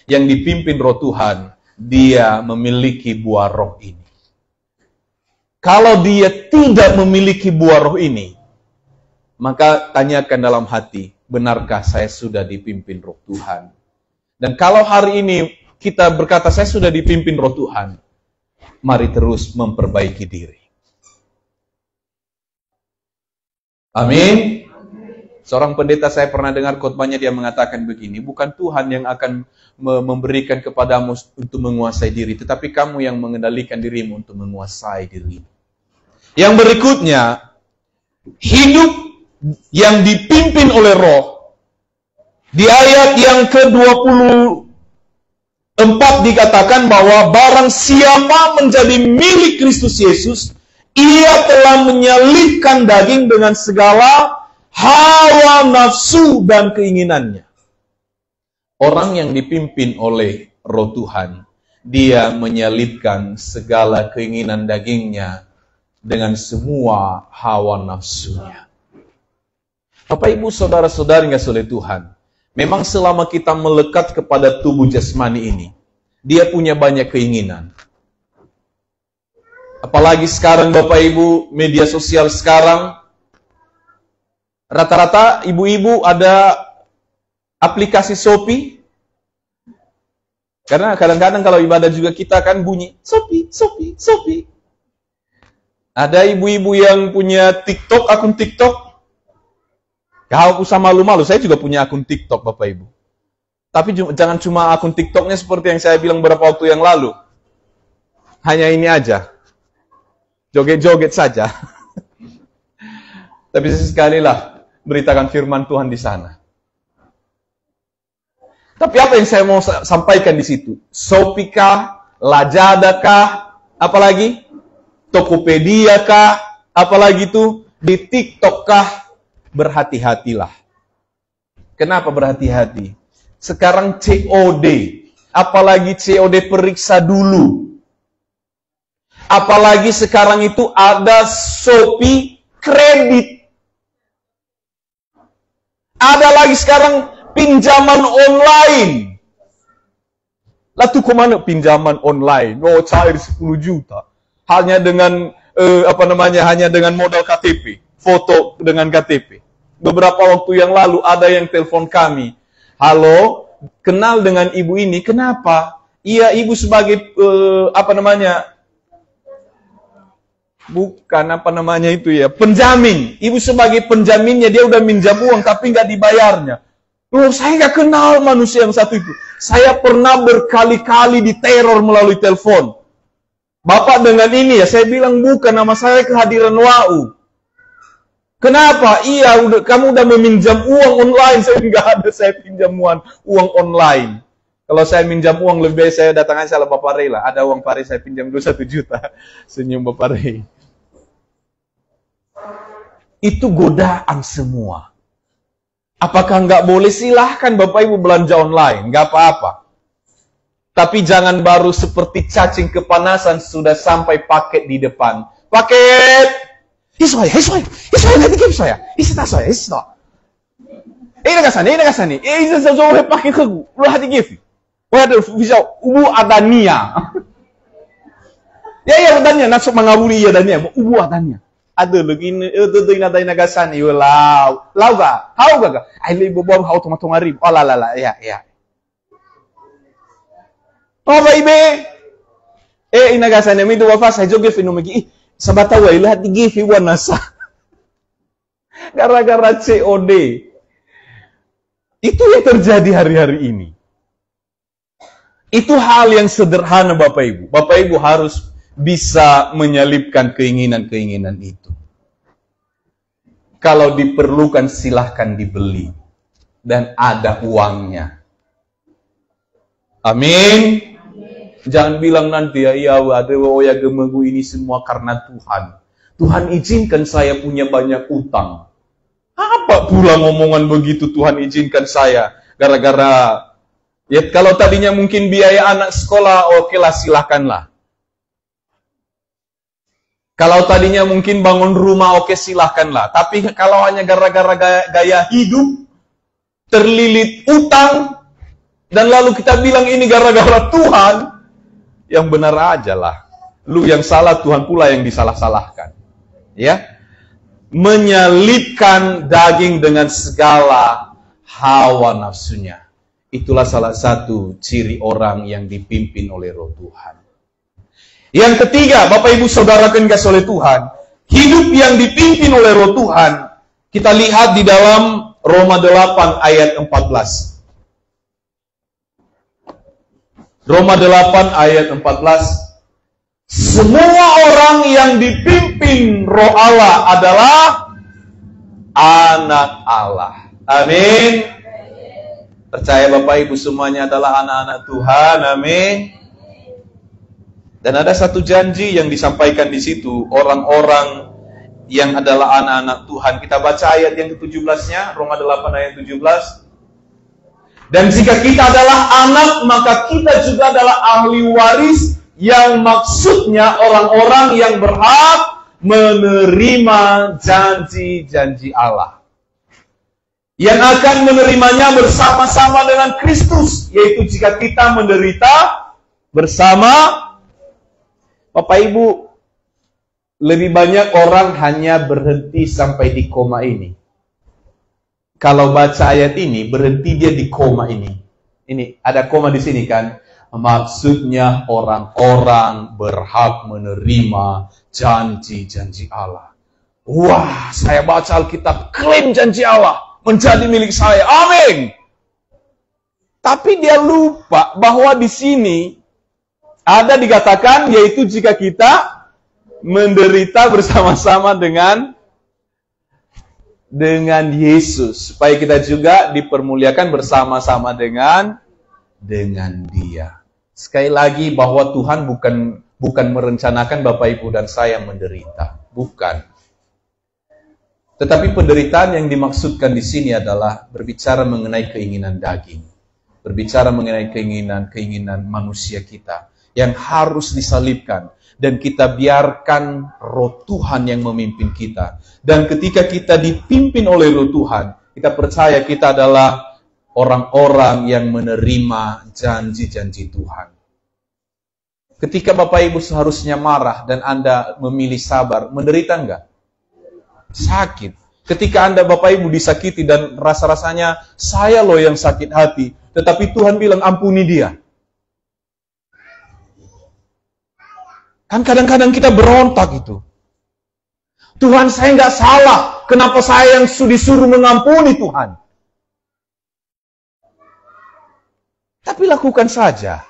dipimpin Roh Tuhan, dia memiliki buah roh ini. Kalau dia tidak memiliki buah roh ini, maka tanyakan dalam hati, benarkah saya sudah dipimpin Roh Tuhan? Dan kalau hari ini kita berkata, saya sudah dipimpin Roh Tuhan, mari terus memperbaiki diri. Amin. Seorang pendeta saya pernah dengar khotbahnya, dia mengatakan begini, bukan Tuhan yang akan memberikan kepadamu untuk menguasai diri, tetapi kamu yang mengendalikan dirimu untuk menguasai diri. Yang berikutnya, hidup yang dipimpin oleh Roh. Di ayat yang ke-24 dikatakan bahwa barang siapa menjadi milik Kristus Yesus, ia telah menyalibkan daging dengan segala hawa nafsu dan keinginannya. Orang yang dipimpin oleh Roh Tuhan, dia menyalibkan segala keinginan dagingnya dengan semua hawa nafsunya. Bapak Ibu saudara-saudari yang kasih oleh Tuhan, memang selama kita melekat kepada tubuh jasmani ini, dia punya banyak keinginan. Apalagi sekarang Bapak Ibu, media sosial sekarang, rata-rata ibu-ibu ada aplikasi Shopee. Karena kadang-kadang kalau ibadah juga kita kan bunyi, Shopee, Shopee, Shopee. Ada ibu-ibu yang punya TikTok, akun TikTok. Gak usah malu-malu, saya juga punya akun TikTok Bapak Ibu. Tapi jangan cuma akun TikToknya seperti yang saya bilang beberapa waktu yang lalu. Hanya ini aja. Joget-joget saja. Tapi sesekali lah beritakan firman Tuhan di sana. Tapi apa yang saya mau sampaikan di situ? Shopee kah? Lazada kah? Apalagi? Tokopedia kah? Apalagi itu? Di TikTok kah? Berhati-hatilah. Kenapa berhati-hati? Sekarang COD. Apalagi COD periksa dulu. Apalagi sekarang itu ada Shopee kredit. Ada lagi sekarang pinjaman online. Lah tuh kemana pinjaman online? Oh, cair 10 juta. Hanya dengan hanya dengan modal KTP, foto dengan KTP. Beberapa waktu yang lalu ada yang telepon kami. Halo, kenal dengan ibu ini, kenapa? Iya, ibu sebagai penjamin. Ibu sebagai penjaminnya, dia udah minjam uang tapi nggak dibayarnya. Loh, saya nggak kenal manusia yang satu itu. Saya pernah berkali-kali diteror melalui telepon. Bapak dengan ini ya, saya bilang bukan, nama saya kehadiran WAU. Kenapa? Iya, kamu udah meminjam uang online. Saya nggak ada, saya pinjam uang online. Kalau saya minjam uang, lebih baik saya datang aja sama Bapak Rey lah. Ada uang Pak Rey, saya pinjam dulu 1 juta. Senyum Bapak Rey. Itu godaan semua. Apakah nggak boleh? Silahkan Bapak Ibu belanja online, nggak apa-apa. Tapi jangan baru seperti cacing kepanasan sudah sampai paket di depan. Paket! Hei saya, nanti game saya. Isi tas saya, isi tak. Ini nakasani. Ini saya pakai ke gue. Lu hati give. Waduh, bisa ubu adania. Ya, adania. Nafsu mengaburi ya adania. Ubu adania. Aduh, begini, itu ingat nakasani. Lau ga? Hau ga? Ay, bobom hau tumatong arib. Oh, la. Ya. Oh, baby. Inagasani mi do wafa sa joge fenomegi. Sabata wa ilahat di give iwan nasa. Gara-gara COD. Itu yang terjadi hari-hari ini. Itu hal yang sederhana Bapak Ibu. Bapak Ibu harus bisa menyelipkan keinginan-keinginan itu. Kalau diperlukan silahkan dibeli. Dan ada uangnya. Amin. Jangan bilang nanti ya gemenggu ini semua karena Tuhan. Tuhan izinkan saya punya banyak utang. Apa pula ngomongan begitu Tuhan izinkan saya? Gara-gara, ya kalau tadinya mungkin biaya anak sekolah, oke lah silahkanlah. Kalau tadinya mungkin bangun rumah, oke silahkanlah. Tapi kalau hanya gara-gara gaya hidup, terlilit utang, dan lalu kita bilang ini gara-gara Tuhan, yang benar aja lah. Lu yang salah, Tuhan pula yang disalah-salahkan. Ya. Menyelipkan daging dengan segala hawa nafsunya. Itulah salah satu ciri orang yang dipimpin oleh Roh Tuhan. Yang ketiga, Bapak Ibu Saudara yang dikasihi oleh Tuhan, hidup yang dipimpin oleh Roh Tuhan, kita lihat di dalam Roma 8 ayat 14. Roma 8 ayat 14. Semua orang yang dipimpin Roh Allah adalah anak Allah. Amin. Percaya Bapak Ibu semuanya adalah anak-anak Tuhan. Amin. Dan ada satu janji yang disampaikan di situ, orang-orang yang adalah anak-anak Tuhan. Kita baca ayat yang ke-17-nya, Roma 8 ayat 17. Dan jika kita adalah anak, maka kita juga adalah ahli waris, yang maksudnya orang-orang yang berhak menerima janji-janji Allah. Yang akan menerimanya bersama-sama dengan Kristus, yaitu jika kita menderita bersama. Bapak Ibu, lebih banyak orang hanya berhenti sampai di koma ini. Kalau baca ayat ini, berhenti dia di koma ini. Ini, ada koma di sini kan? Maksudnya orang-orang berhak menerima janji-janji Allah. Wah, saya baca Alkitab, klaim janji Allah menjadi milik saya. Amin. Tapi dia lupa bahwa di sini ada dikatakan, yaitu jika kita menderita bersama-sama dengan Yesus, supaya kita juga dipermuliakan bersama-sama dengan Dia. Sekali lagi bahwa Tuhan bukan merencanakan Bapak Ibu dan saya menderita, bukan. Tetapi penderitaan yang dimaksudkan di sini adalah berbicara mengenai keinginan daging, berbicara mengenai keinginan manusia kita yang harus disalibkan. Dan kita biarkan Roh Tuhan yang memimpin kita. Dan ketika kita dipimpin oleh Roh Tuhan, kita percaya kita adalah orang-orang yang menerima janji-janji Tuhan. Ketika Bapak Ibu seharusnya marah dan Anda memilih sabar, menderita enggak? Sakit. Ketika Anda Bapak Ibu disakiti dan rasa-rasanya saya loh yang sakit hati, tetapi Tuhan bilang ampuni dia. Kan kadang-kadang kita berontak itu. Tuhan, saya nggak salah. Kenapa saya yang disuruh mengampuni Tuhan? Tapi lakukan saja.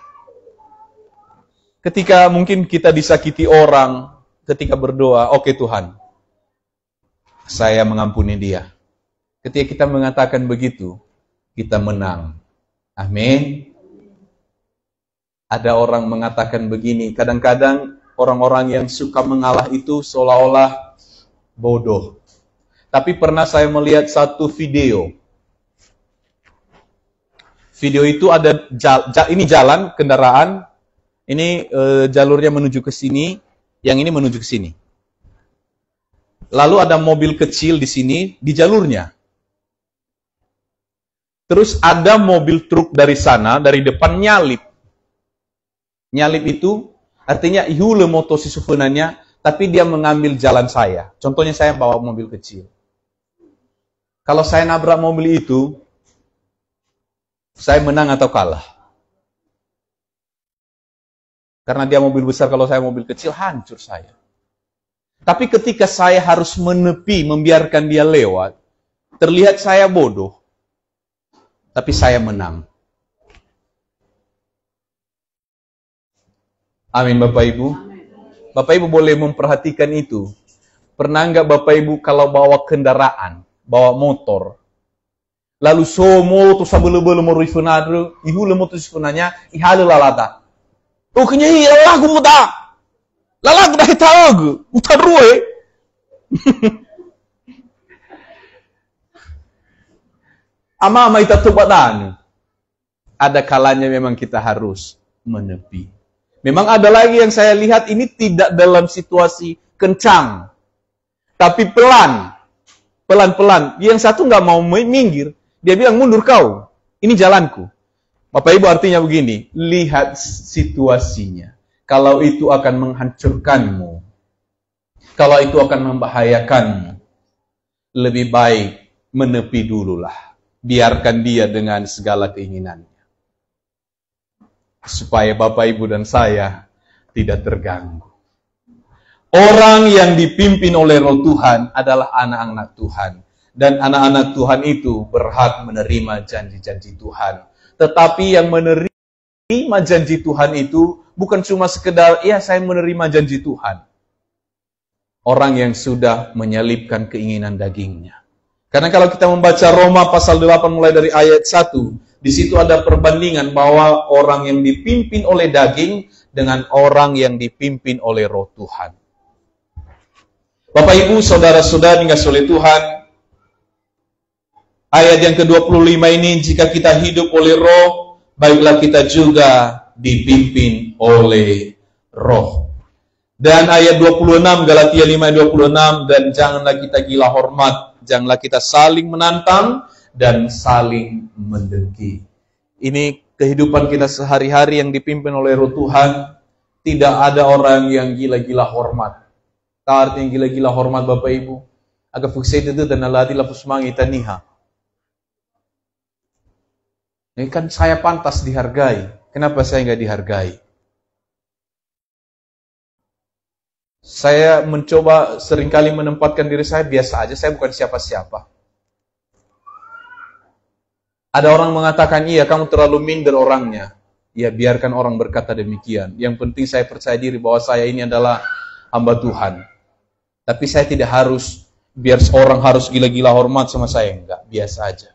Ketika mungkin kita disakiti orang, ketika berdoa, oke Tuhan, saya mengampuni dia. Ketika kita mengatakan begitu, kita menang. Amin. Ada orang mengatakan begini, kadang-kadang orang-orang yang suka mengalah itu seolah-olah bodoh. Tapi pernah saya melihat satu video. Video itu ada ini jalan kendaraan, ini jalurnya menuju ke sini, yang ini menuju ke sini. Lalu ada mobil kecil di sini di jalurnya. Terus ada mobil truk dari sana, dari depan nyalip. Nyalip itu artinya ihule moto si sufunannya, tapi dia mengambil jalan saya. Contohnya saya bawa mobil kecil. Kalau saya nabrak mobil itu, saya menang atau kalah? Karena dia mobil besar, kalau saya mobil kecil, hancur saya. Tapi ketika saya harus menepi, membiarkan dia lewat, terlihat saya bodoh. Tapi saya menang. Amin Bapak Ibu. Bapak Ibu boleh memperhatikan itu. Pernah enggak Bapak Ibu kalau bawa kendaraan, bawa motor, lalu somo tu sabele-bele mo rifunadru, ihule mo tu sifunanya, ihale lalata. Oh kenya lagu muda. Lalag dah tahu, utarue. Ama itu tubatan. Ada kalanya memang kita harus menepi. Memang ada lagi yang saya lihat ini tidak dalam situasi kencang. Tapi pelan-pelan. Yang satu nggak mau minggir. Dia bilang, mundur kau. Ini jalanku. Bapak Ibu artinya begini. Lihat situasinya. Kalau itu akan menghancurkanmu. Kalau itu akan membahayakanmu. Lebih baik menepi dululah. Biarkan dia dengan segala keinginannya. Supaya Bapak, Ibu, dan saya tidak terganggu. Orang yang dipimpin oleh Roh Tuhan adalah anak-anak Tuhan. Dan anak-anak Tuhan itu berhak menerima janji-janji Tuhan. Tetapi yang menerima janji Tuhan itu bukan cuma sekedar, ya saya menerima janji Tuhan. Orang yang sudah menyelipkan keinginan dagingnya. Karena kalau kita membaca Roma pasal 8 mulai dari ayat 1, di situ ada perbandingan bahwa orang yang dipimpin oleh daging dengan orang yang dipimpin oleh Roh Tuhan. Bapak Ibu, saudara-saudara dikasihi oleh Tuhan, ayat yang ke-25 ini, jika kita hidup oleh Roh, baiklah kita juga dipimpin oleh Roh. Dan ayat 26, Galatia 5:26, dan janganlah kita gila hormat, janganlah kita saling menantang dan saling mendengki. Ini kehidupan kita sehari-hari yang dipimpin oleh Roh Tuhan. Tidak ada orang yang gila-gila hormat. Tahu artinya gila-gila hormat Bapak Ibu? Agak fuksit itu dan alati lapus mangita niha. Ini kan saya pantas dihargai. Kenapa saya nggak dihargai? Saya mencoba seringkali menempatkan diri saya biasa aja, saya bukan siapa-siapa. Ada orang mengatakan, iya kamu terlalu minder orangnya. Ya biarkan orang berkata demikian. Yang penting saya percaya diri bahwa saya ini adalah hamba Tuhan. Tapi saya tidak harus, biar orang harus gila-gila hormat sama saya. Enggak, biasa aja.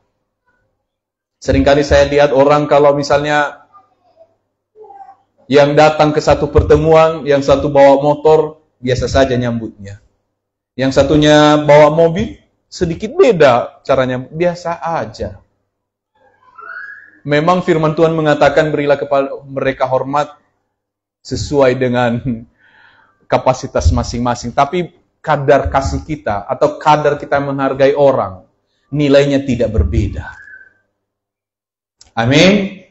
Seringkali saya lihat orang kalau misalnya yang datang ke satu pertemuan, yang satu bawa motor, biasa saja nyambutnya. Yang satunya bawa mobil, sedikit beda caranya, biasa aja. Memang firman Tuhan mengatakan berilah kepada mereka hormat sesuai dengan kapasitas masing-masing. Tapi kadar kasih kita atau kadar kita menghargai orang, nilainya tidak berbeda. Amin.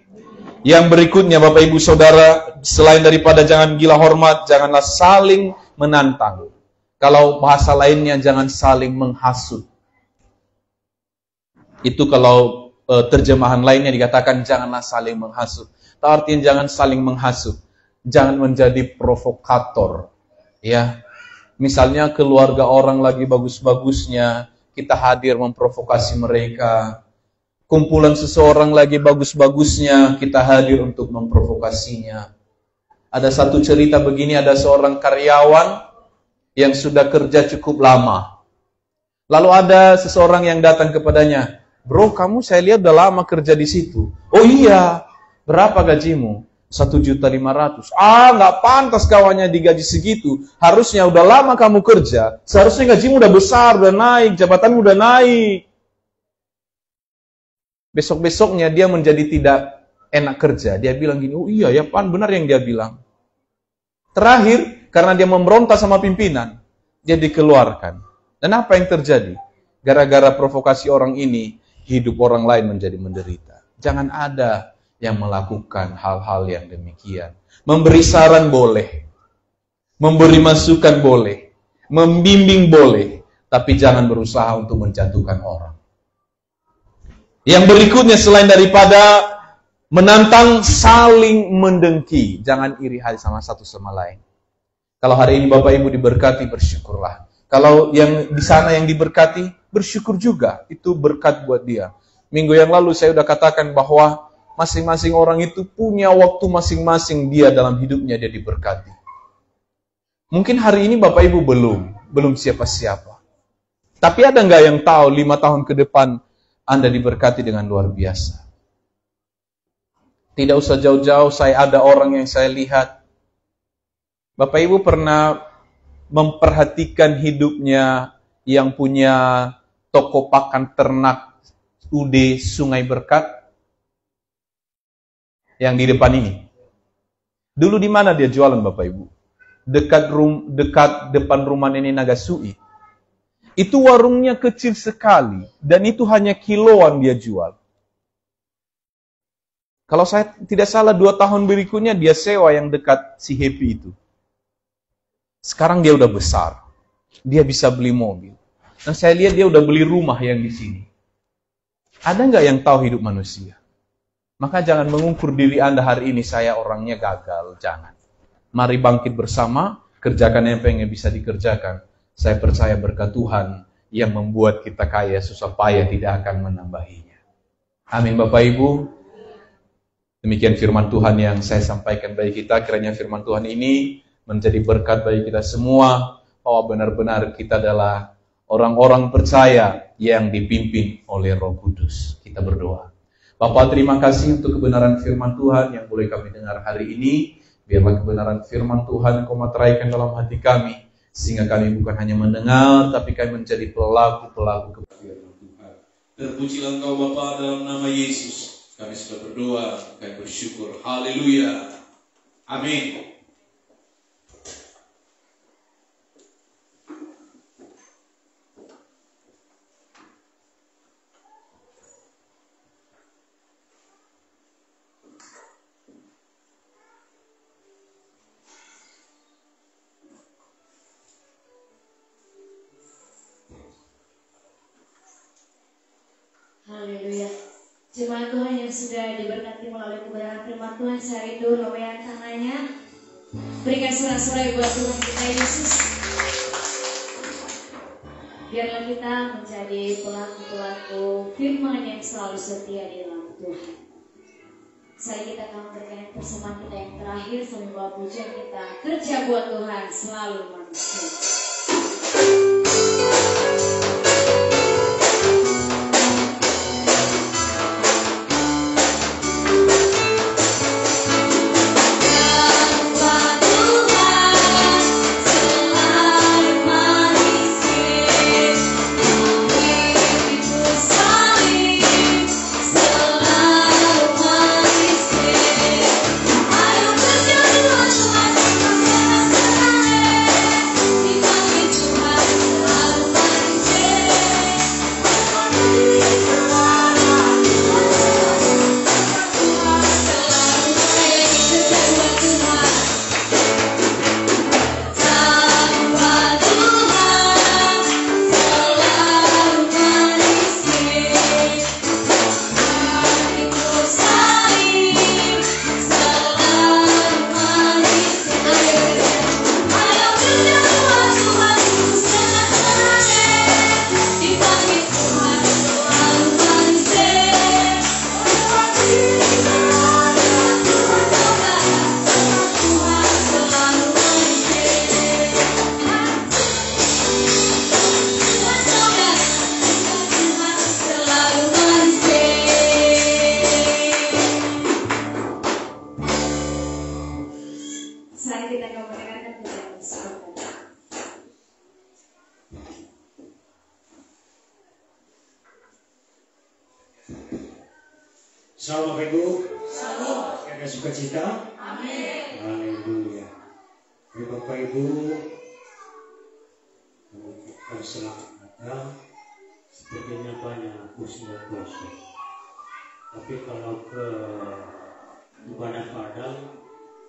Yang berikutnya Bapak Ibu Saudara, selain daripada jangan gila hormat, janganlah saling menantang. Kalau bahasa lainnya jangan saling menghasut. Itu kalau terjemahan lainnya dikatakan janganlah saling menghasut. Artinya jangan saling menghasut. Jangan menjadi provokator. Ya. Misalnya keluarga orang lagi bagus-bagusnya, kita hadir memprovokasi mereka. Kumpulan seseorang lagi bagus-bagusnya, kita hadir untuk memprovokasinya. Ada satu cerita begini, ada seorang karyawan yang sudah kerja cukup lama. Lalu ada seseorang yang datang kepadanya, "Bro, kamu saya lihat udah lama kerja di situ." "Oh iya, berapa gajimu?" 1.500.000. "Ah, nggak pantas kawannya digaji segitu. Harusnya udah lama kamu kerja. Seharusnya gajimu udah besar, udah naik, jabatanmu udah naik." Besok-besoknya dia menjadi tidak enak kerja. Dia bilang gini, "Oh iya ya Pan, benar yang dia bilang." Terakhir, karena dia memberontak sama pimpinan, dia dikeluarkan. Dan apa yang terjadi? Gara-gara provokasi orang ini, hidup orang lain menjadi menderita. Jangan ada yang melakukan hal-hal yang demikian. Memberi saran boleh, memberi masukan boleh, membimbing boleh, tapi jangan berusaha untuk menjatuhkan orang. Yang berikutnya selain daripada menantang, saling mendengki. Jangan iri hati sama satu sama lain. Kalau hari ini Bapak Ibu diberkati, bersyukurlah. Kalau yang di sana yang diberkati, bersyukur juga. Itu berkat buat dia. Minggu yang lalu saya sudah katakan bahwa masing-masing orang itu punya waktu masing-masing dia dalam hidupnya dia diberkati. Mungkin hari ini Bapak Ibu belum siapa-siapa. Tapi ada nggak yang tahu 5 tahun ke depan Anda diberkati dengan luar biasa? Tidak usah jauh-jauh, saya ada orang yang saya lihat. Bapak Ibu pernah memperhatikan hidupnya yang punya toko pakan ternak UD Sungai Berkat yang di depan ini. Dulu di mana dia jualan Bapak Ibu? Dekat depan rumah Nenek Nagasui. Itu warungnya kecil sekali dan itu hanya kiloan dia jual. Kalau saya tidak salah 2 tahun berikutnya dia sewa yang dekat si Happy itu. Sekarang dia udah besar. Dia bisa beli mobil. Dan saya lihat dia udah beli rumah yang di sini. Ada nggak yang tahu hidup manusia? Maka jangan mengukur diri Anda hari ini, saya orangnya gagal. Jangan. Mari bangkit bersama, kerjakan apa yang bisa dikerjakan. Saya percaya berkat Tuhan yang membuat kita kaya, susah payah tidak akan menambahinya. Amin Bapak Ibu. Demikian firman Tuhan yang saya sampaikan bagi kita. Kiranya firman Tuhan ini menjadi berkat bagi kita semua, bahwa benar-benar kita adalah orang-orang percaya yang dipimpin oleh Roh Kudus. Kita berdoa. Bapa, terima kasih untuk kebenaran firman Tuhan yang boleh kami dengar hari ini. Biarlah kebenaran firman Tuhan Engkau materaikan dalam hati kami, sehingga kami bukan hanya mendengar, tapi kami menjadi pelaku-pelaku firman Tuhan. Terpujilah Engkau Bapa, dalam nama Yesus kami sudah berdoa, kami bersyukur. Haleluya. Amin. Haleluya. Jemaat Tuhan yang sudah diberkati melalui kebenaran firman Tuhan, saya rindu lambaikan tangannya. Berikan sorak-sorai buat Tuhan kita Yesus. Biarlah kita menjadi pelaku-pelaku firman yang selalu setia di dalam Tuhan. Saya kita akan berikan persembahan kita yang terakhir sambil bawa pujian kita. Kerja buat Tuhan selalu manusia. Di Salam Bapak Ibu. Salam. Ada sukacita. Amin. Haleluya. Bapak Ibu, mengucapkan selamat datang. Sepertinya banyak kursinya kosong. Tapi kalau ke ibadah padang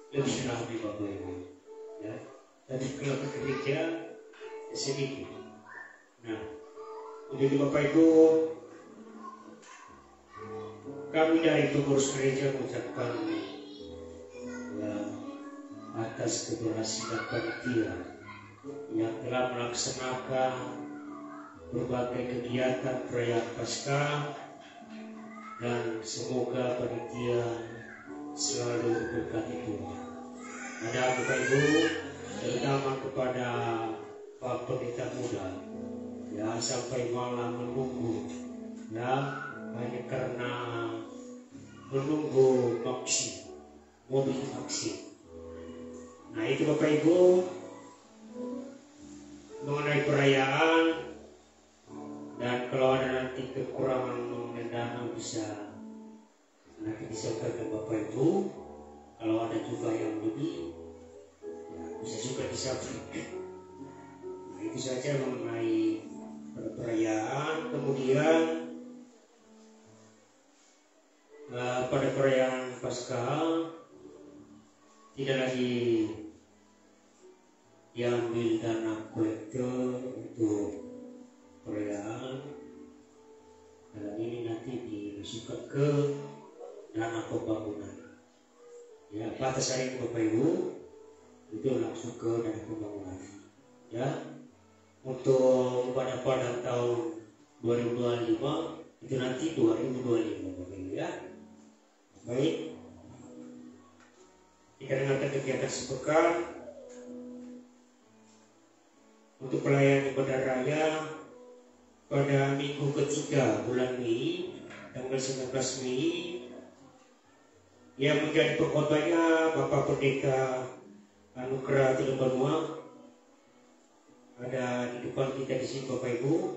lebih ramai Bapak Ibu. Ya. Tapi kalau ke gereja sedikit. Nah, jadi Bapak Ibu, kami dari pengurus gereja mengucapkan ya, atas keberhasilan panitia yang telah melaksanakan berbagai kegiatan perayaan Paskah, dan semoga panitia selalu diberkati Tuhan. Ada Bapak Ibu, terutama kepada Pak Pendeta Muda, ya sampai malam menunggu, ya hanya karena menunggu mobil vaksin. Nah itu Bapak Ibu mengenai perayaan, dan kalau ada nanti kekurangan mengenai dana bisa nanti disampaikan Bapak Ibu. Kalau ada juga yang lebih ya, bisa juga disampaikan. Nah itu saja mengenai perayaan. Kemudian pada perayaan Paskah tidak lagi diambil dana kolektor untuk perayaan. Dan ini nanti dimasukkan ke dana pembangunan. Ya, batas hari Bapak Ibu itu langsung ke dana pembangunan. Ya, untuk pada tahun 2025 itu nanti 2025 Bapak Ibu ya. Baik, kita dengarkan kegiatan sepekan untuk pelayanan ibadah raya pada minggu ketiga bulan Mei, tanggal 19 Mei, yang menjadi pengkhotbahnya Bapak Pendeta Anugerah Tilebanua. Ada di depan kita di sini Bapak Ibu.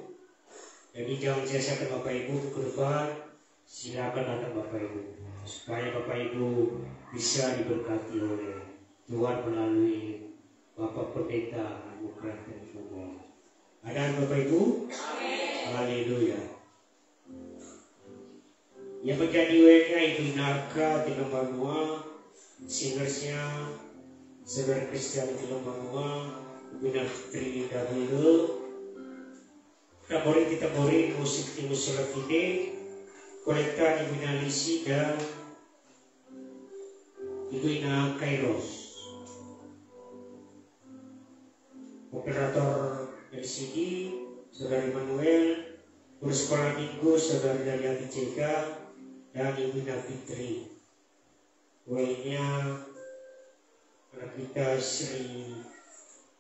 Jadi jangan sia-siakan Bapak Ibu ke depan. Silakan datang Bapak Ibu, supaya Bapak Ibu bisa diberkati oleh Tuhan melalui Bapak Pendeta Anugerah Tilebanua. Ada Bapak Ibu? Amin. Haleluya. Yang menjadi WNA itu Narka Tilebanua, singersnya Saudara Kristian Tilebanua, Bina Fitri dahulu. Tabori musik Timus Solafide, kolekta di Bina Lisi dan Ibu Ina Kairos. Operator LCD Saudara Manuel, guru sekolah minggu Saudara Dayati Ceka dan Ibu Ina Fitri. Wainya anak kita Sri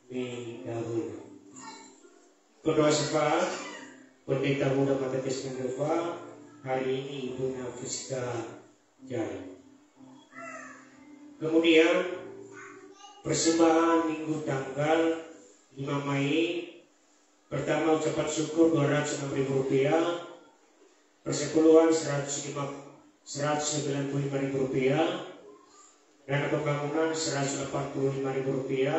Mei Dahulu. Berdoa syafaat Pendeta Muda Matatis Mendeva hari ini Ibu Nafiska Jaya. Kemudian persembahan minggu tanggal 5 Mei. Pertama ucapan syukur Rp206.000, persepuluhan Rp195.000, dana pembangunan Rp185.000,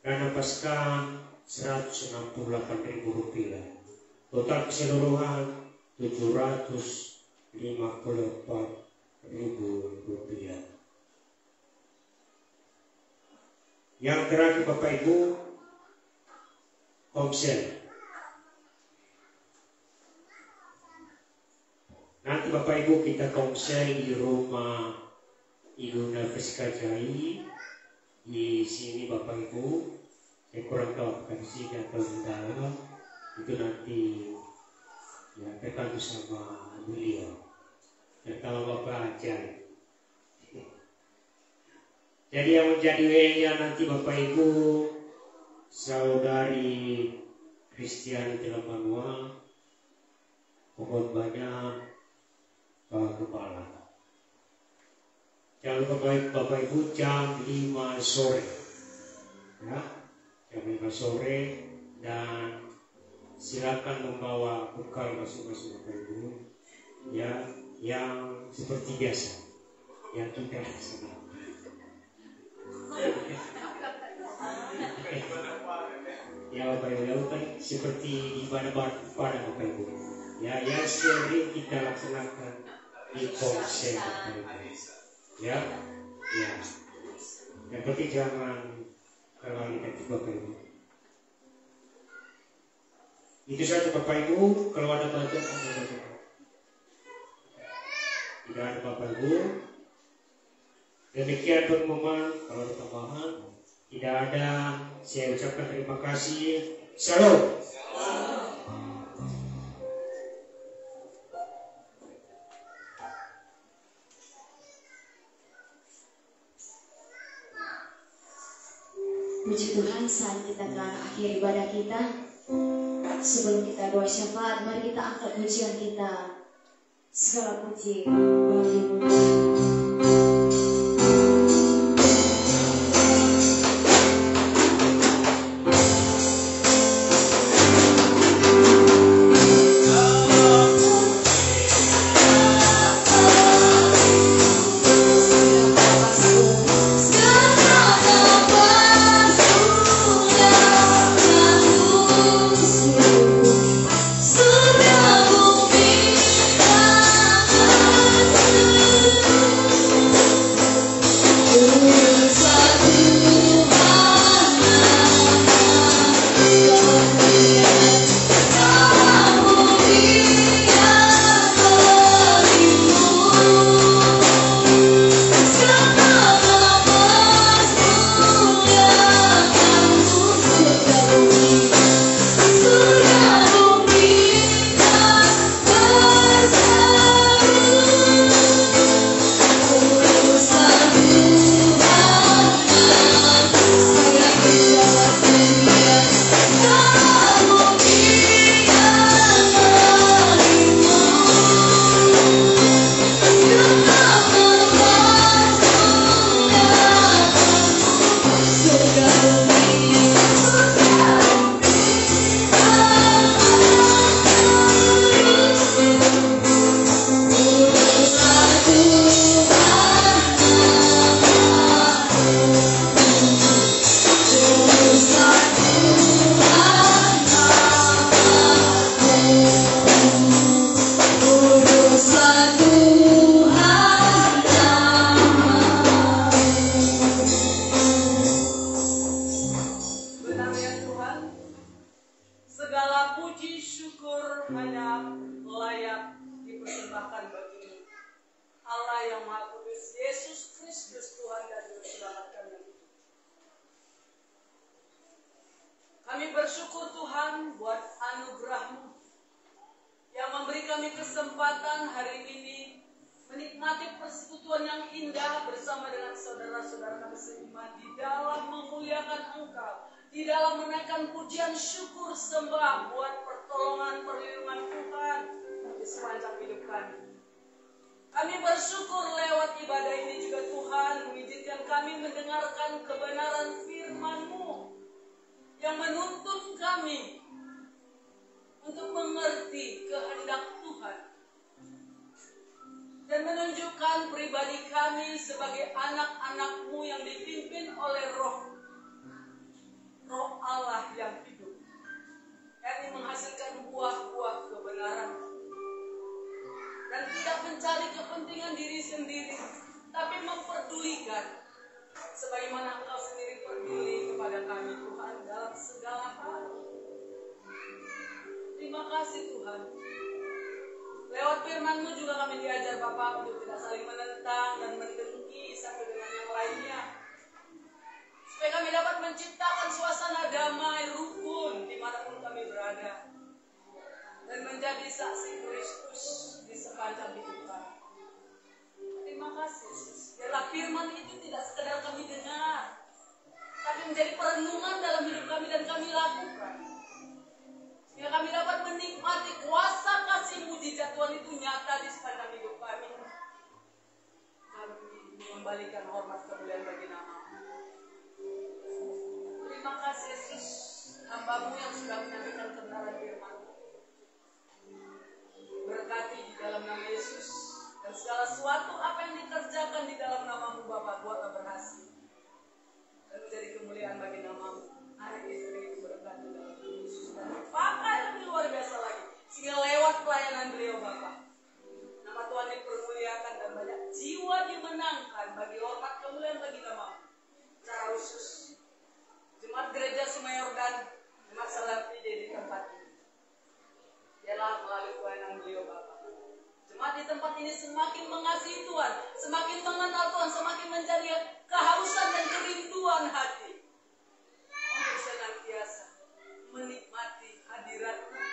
dana Paskah Rp168.000. Total keseluruhan Rp754.000. Yang terakhir Bapak Ibu, komsel. Nanti Bapak Ibu kita komsel di rumah Ibu Nafiska Jai. Di sini Bapak Ibu, saya kurang tahu apakah di sini atau di dalam, itu nanti ya tergantung sama beliau. Dan kalau Bapak ajar. Jadi yang menjadi WNA nanti Bapak Ibu, Saudari Kristiani Tilebanua, pokok banyak Pak Kepala. Jangan lupa Bapak Ibu jam 5 sore, ya, jam 5 sore, dan silakan membawa bekal masing-masing Bapak Ibu, ya, yang seperti biasa, yang kita senang. Ya Bapak Ibu lakukan seperti ibadah pada Bapak Ibu. Ya, yang sering kita laksanakan di konser Bapak Ibu. Ya, ya. Yang penting jangan terlalu negatif Bapak Ibu. Itu saja Bapak Ibu. Kalau ada pertanyaan, tidak ada Bapak Ibu. Demikian pengumuman. Kalau ada tambahan, tidak ada. Saya ucapkan terima kasih. Shalom. Puji Tuhan, saat kita akan akhir ibadah kita. Sebelum kita doa syafaat, mari kita angkat pujian kita. Segala puji bagimu Tuhan. Berkati di dalam nama Yesus. semakin mengasihi Tuhan, semakin mengenal Tuhan, semakin menjadi kehausan dan kerinduan hati untuk senantiasa menikmati hadirat-Mu,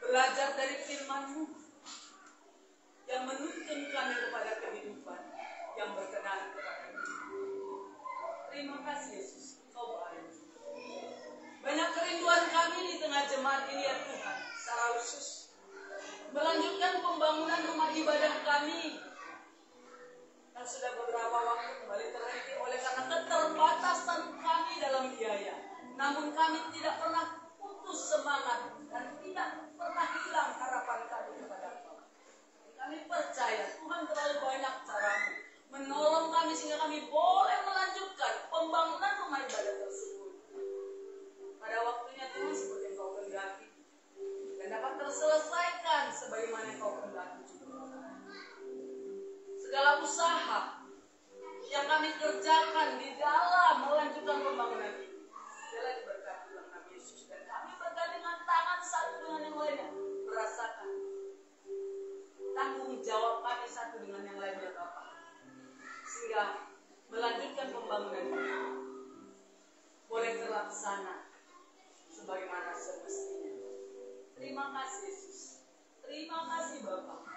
belajar dari firman-Mu yang menuntun kami kepada kehidupan yang berkenan kepada-Mu. Terima kasih Yesus, Kau baik. Banyak kerinduan kami di tengah jemaat ini ya Tuhan, secara khusus melanjutkan pembangunan rumah ibadah kami yang sudah beberapa waktu kembali terhenti oleh karena keterbatasan kami dalam biaya. Namun kami tidak pernah putus semangat dan tidak pernah hilang harapan kami kepada Kau. Kami percaya Tuhan terlalu banyak cara-Mu menolong kami sehingga kami boleh melanjutkan pembangunan rumah ibadah tersebut pada waktunya Tuhan seperti yang Kau kehendaki dan dapat terselesaikan sebagaimana yang Kau kehendaki juga. Segala usaha yang kami kerjakan di dalam melanjutkan pembangunan ini adalah diberkati dalam nama Yesus, dan kami bergandengan tangan satu dengan yang lainnya, merasakan tanggung jawab kami satu dengan yang lainnya Bapak, sehingga melanjutkan pembangunan ini boleh terlaksana sebagaimana semestinya. Terima kasih Yesus, terima kasih Bapak.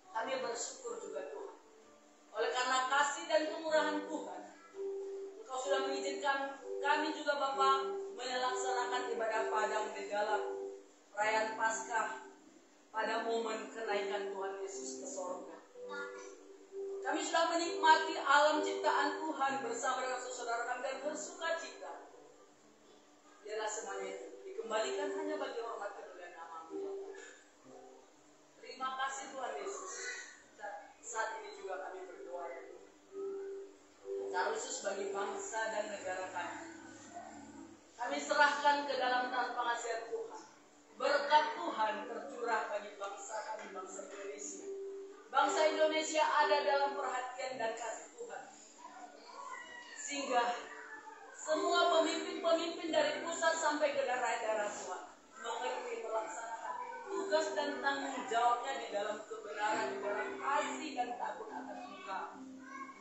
Kami bersyukur juga Tuhan, oleh karena kasih dan kemurahan Tuhan, Engkau sudah mengizinkan kami juga Bapak melaksanakan ibadah padang di dalam perayaan Paskah pada momen kenaikan Tuhan Yesus ke sorga. Kami sudah menikmati alam ciptaan Tuhan bersama dengan saudara kami dan bersuka cita. Biarlah semuanya itu dikembalikan hanya bagi hormat kemuliaan nama-Mu. Terima kasih Tuhan Yesus. Saat ini juga kami berdoa ya Tuhan, secara khusus bagi bangsa dan negara kami. Kami serahkan ke dalam tangan pengasihan Tuhan. Berkat Tuhan tercurah bagi bangsa kami, bangsa Indonesia. Bangsa Indonesia ada dalam perhatian dan kasih Tuhan, sehingga semua pemimpin-pemimpin dari pusat sampai ke daerah-daerah Tuhan mengerti melaksanakan tugas dan tanggung jawabnya di dalam kebenaran, di dalam kasih dan takut akan Engkau,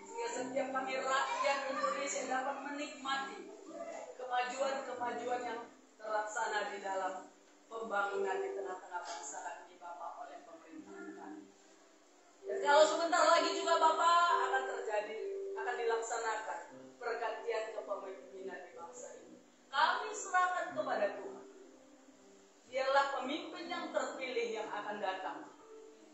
sehingga setiap kami rakyat Indonesia dapat menikmati kemajuan-kemajuan yang terlaksana di dalam pembangunan di tengah-tengah bangsa kami Bapak oleh pemerintahan kami. Dan kalau sebentar lagi juga Bapak akan dilaksanakan pergantian kepemimpinan di bangsa ini, kami serahkan kepada Tuhan. Biarlah pemimpin yang terpilih yang akan datang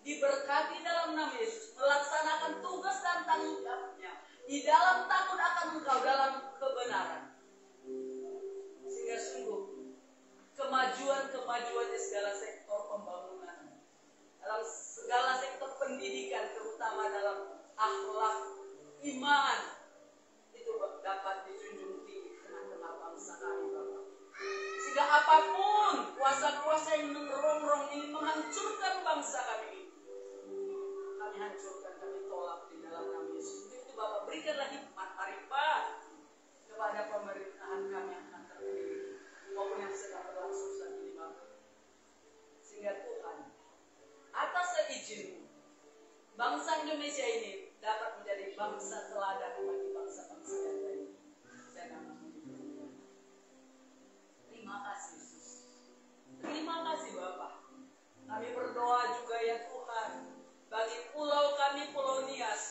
diberkati dalam nama Yesus, melaksanakan tugas dan tanggung jawabnya di dalam takut akan Engkau, dalam kebenaran, sehingga sungguh kemajuan di segala sektor pembangunan, dalam segala sektor pendidikan, terutama dalam akhlak, iman, itu dapat dijunjung tinggi di tengah-tengah bangsa kami Bapak. Sehingga apapun kuasa-kuasa yang merongrong ingin menghancurkan bangsa kami ini, kami hancurkan, kami tolak di dalam nama Yesus. Untuk itu Bapak berikanlah hikmat arifah kepada pemerintahan kami yang akan terpilih maupun yang sedang berlangsung saat ini Bapak, sehingga Tuhan atas seizin-Mu bangsa Indonesia ini dapat menjadi bangsa teladan bagi bangsa-bangsa yang lain. Dan nama-Mu dimuliakan. Terima kasih Yesus, terima kasih Bapak. Kami berdoa juga ya Tuhan bagi pulau kami, Pulau Nias,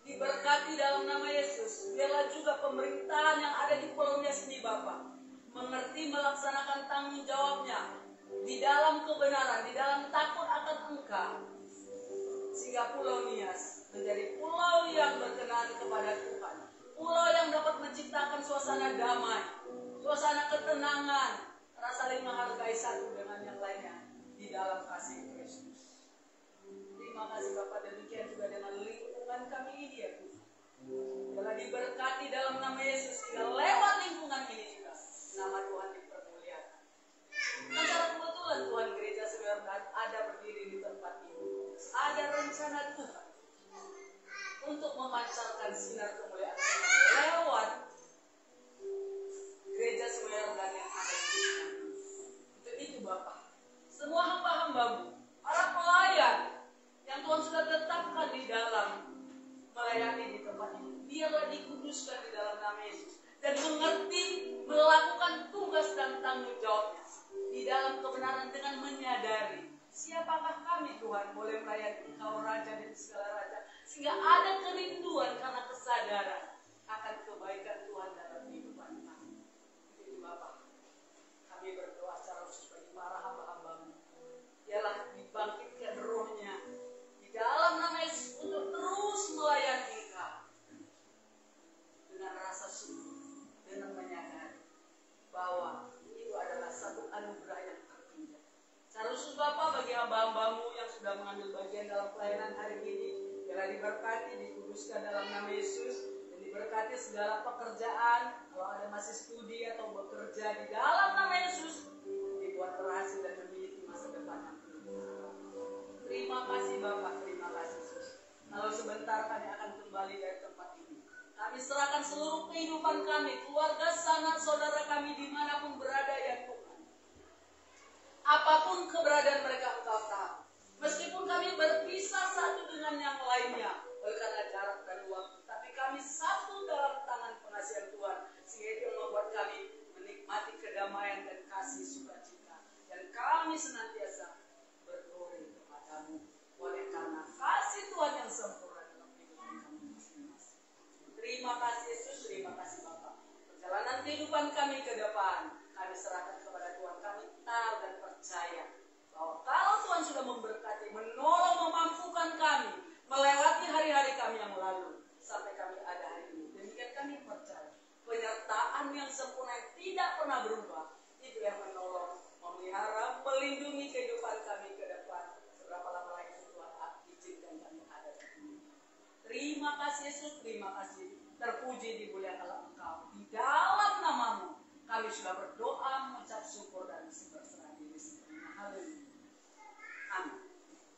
diberkati dalam nama Yesus. Biarlah juga pemerintahan yang ada di Pulau Nias ini Bapak mengerti melaksanakan tanggung jawabnya di dalam kebenaran, di dalam takut akan Engkau, sehingga Pulau Nias menjadi pulau yang berkenan kepada Tuhan, pulau yang dapat menciptakan suasana damai, suasana ketenangan, rasa saling menghargai satu dengan yang lainnya di dalam kasih Kristus. Terima kasih Bapak, demikian juga dengan lingkungan kami ini ya Tuhan. Biarlah diberkati dalam nama Yesus, sehingga lewat lingkungan ini juga nama Tuhan dipermuliakan. Secara kebetulan Tuhan Gereja Semerbak ada berdiri di tempat ini. Ada rencana Tuhan untuk memancarkan sinar kemuliaan Tuhan lewat Gereja Semerbak yang ada di sini. Untuk itu Bapak, semua hamba-hamba-Mu, para pelayan yang Tuhan sudah tetap menjalankan tanggung jawabnya di dalam kebenaran dengan menyadari siapakah kami Tuhan, boleh melayani Engkau Raja dan segala Raja, sehingga ada kerinduan karena kesadaran akan kebaikan Tuhan dalam kehidupan kami. Jadi Bapak, kami berdoa secara khusus bagi para hamba-Hamba-Mu, ialah dibangkitkan rohnya di dalam nama Yesus untuk terus melayani Engkau dengan rasa syukur, dengan menyadari bahwa itu adalah satu anugerah yang terpinjam. Secara khusus Bapak, bagi hamba-Hamba-Mu yang sudah mengambil bagian dalam pelayanan hari ini, biarlah diberkati, dikuduskan dalam nama Yesus, dan diberkati segala pekerjaan, kalau ada masih studi atau bekerja di dalam nama Yesus, dibuat berhasil dan memiliki masa depan yang penuh. Terima kasih Bapak, terima kasih Yesus. Kalau sebentar kami akan kembali dari tempat ini, kami serahkan seluruh kehidupan kami, keluarga, sanak saudara kami dimanapun berada ya Tuhan. Apapun keberadaan mereka Engkau tahu. Meskipun kami berpisah satu dengan yang lainnya oleh karena jarak dan waktu, tapi kami satu dalam tangan pengasihan Tuhan, sehingga itu yang membuat kami menikmati kedamaian dan kasih sukacita. Dan kami senantiasa berdoa kepada-Mu oleh karena kasih Tuhan yang sempurna dalam kehidupan kami masing-masing. Terima kasih Yesus, terima kasih Bapa. Perjalanan kehidupan kami ke depan, kami serahkan kepada Tuhan. Kami tahu dan percaya bahwa kalau Tuhan sudah memberkati, menolong, memampukan kami melewati hari-hari kami yang lalu sampai kami ada hari ini. Demikian kami percaya penyertaan yang sempurna yang tidak pernah berubah, itu yang menolong, memelihara, melindungi kehidupan kami ke depan. Seberapa lama lagi Tuhan izinkan kami ada di sini. Terima kasih Yesus, terima kasih. Terpuji dimuliakanlah Engkau. Di dalam nama-Mu kami sudah berdoa, mengucap syukur dan berserah diri sepenuhnya. Haleluya. Amin.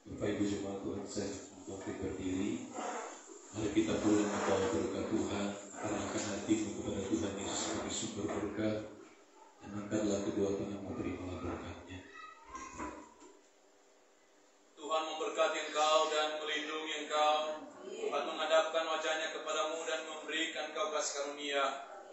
Bapak Ibu jemaat Tuhan, saya bangkit berdiri. Mari kita pulang membawa berkat Tuhan, arahkan hatimu kepada Tuhan Yesus sebagai sumber berkat, dan angkatlah kedua tanganmu, terimalah berkatnya. Tuhan memberkati engkau dan melindungi engkau. Tuhan menghadapkan wajahnya kepadamu dan memberikan engkau kasih karunia.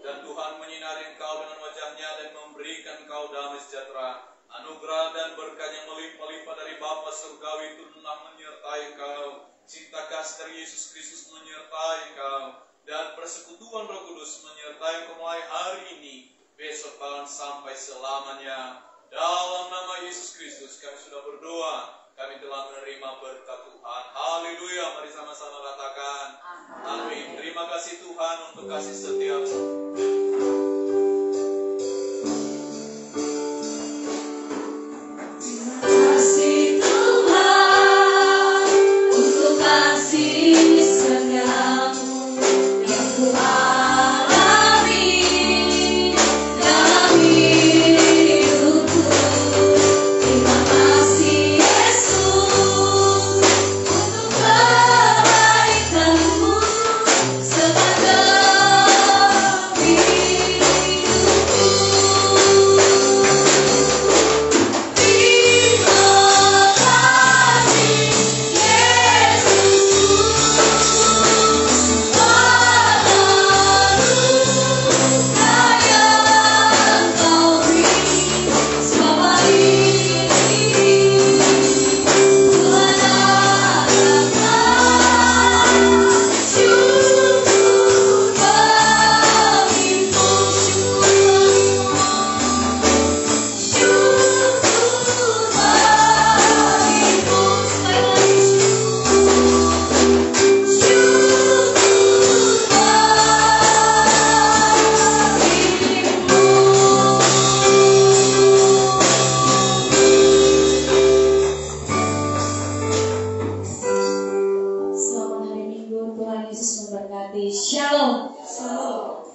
Dan Tuhan menyinari engkau dengan wajahnya dan memberikan engkau damai sejahtera. Anugerah dan berkat yang melimpah-limpah dari Bapa surgawi turunlah menyertai engkau. Cinta kasih dari Yesus Kristus menyertai engkau. Dan persekutuan Roh Kudus menyertai engkau mulai hari ini, besok bahkan sampai selamanya. Dalam nama Yesus Kristus kami sudah berdoa. Kami telah menerima berkat Tuhan. Haleluya. Mari sama-sama katakan amin. Terima kasih Tuhan untuk kasih setia-Mu. Shalom. Shalom.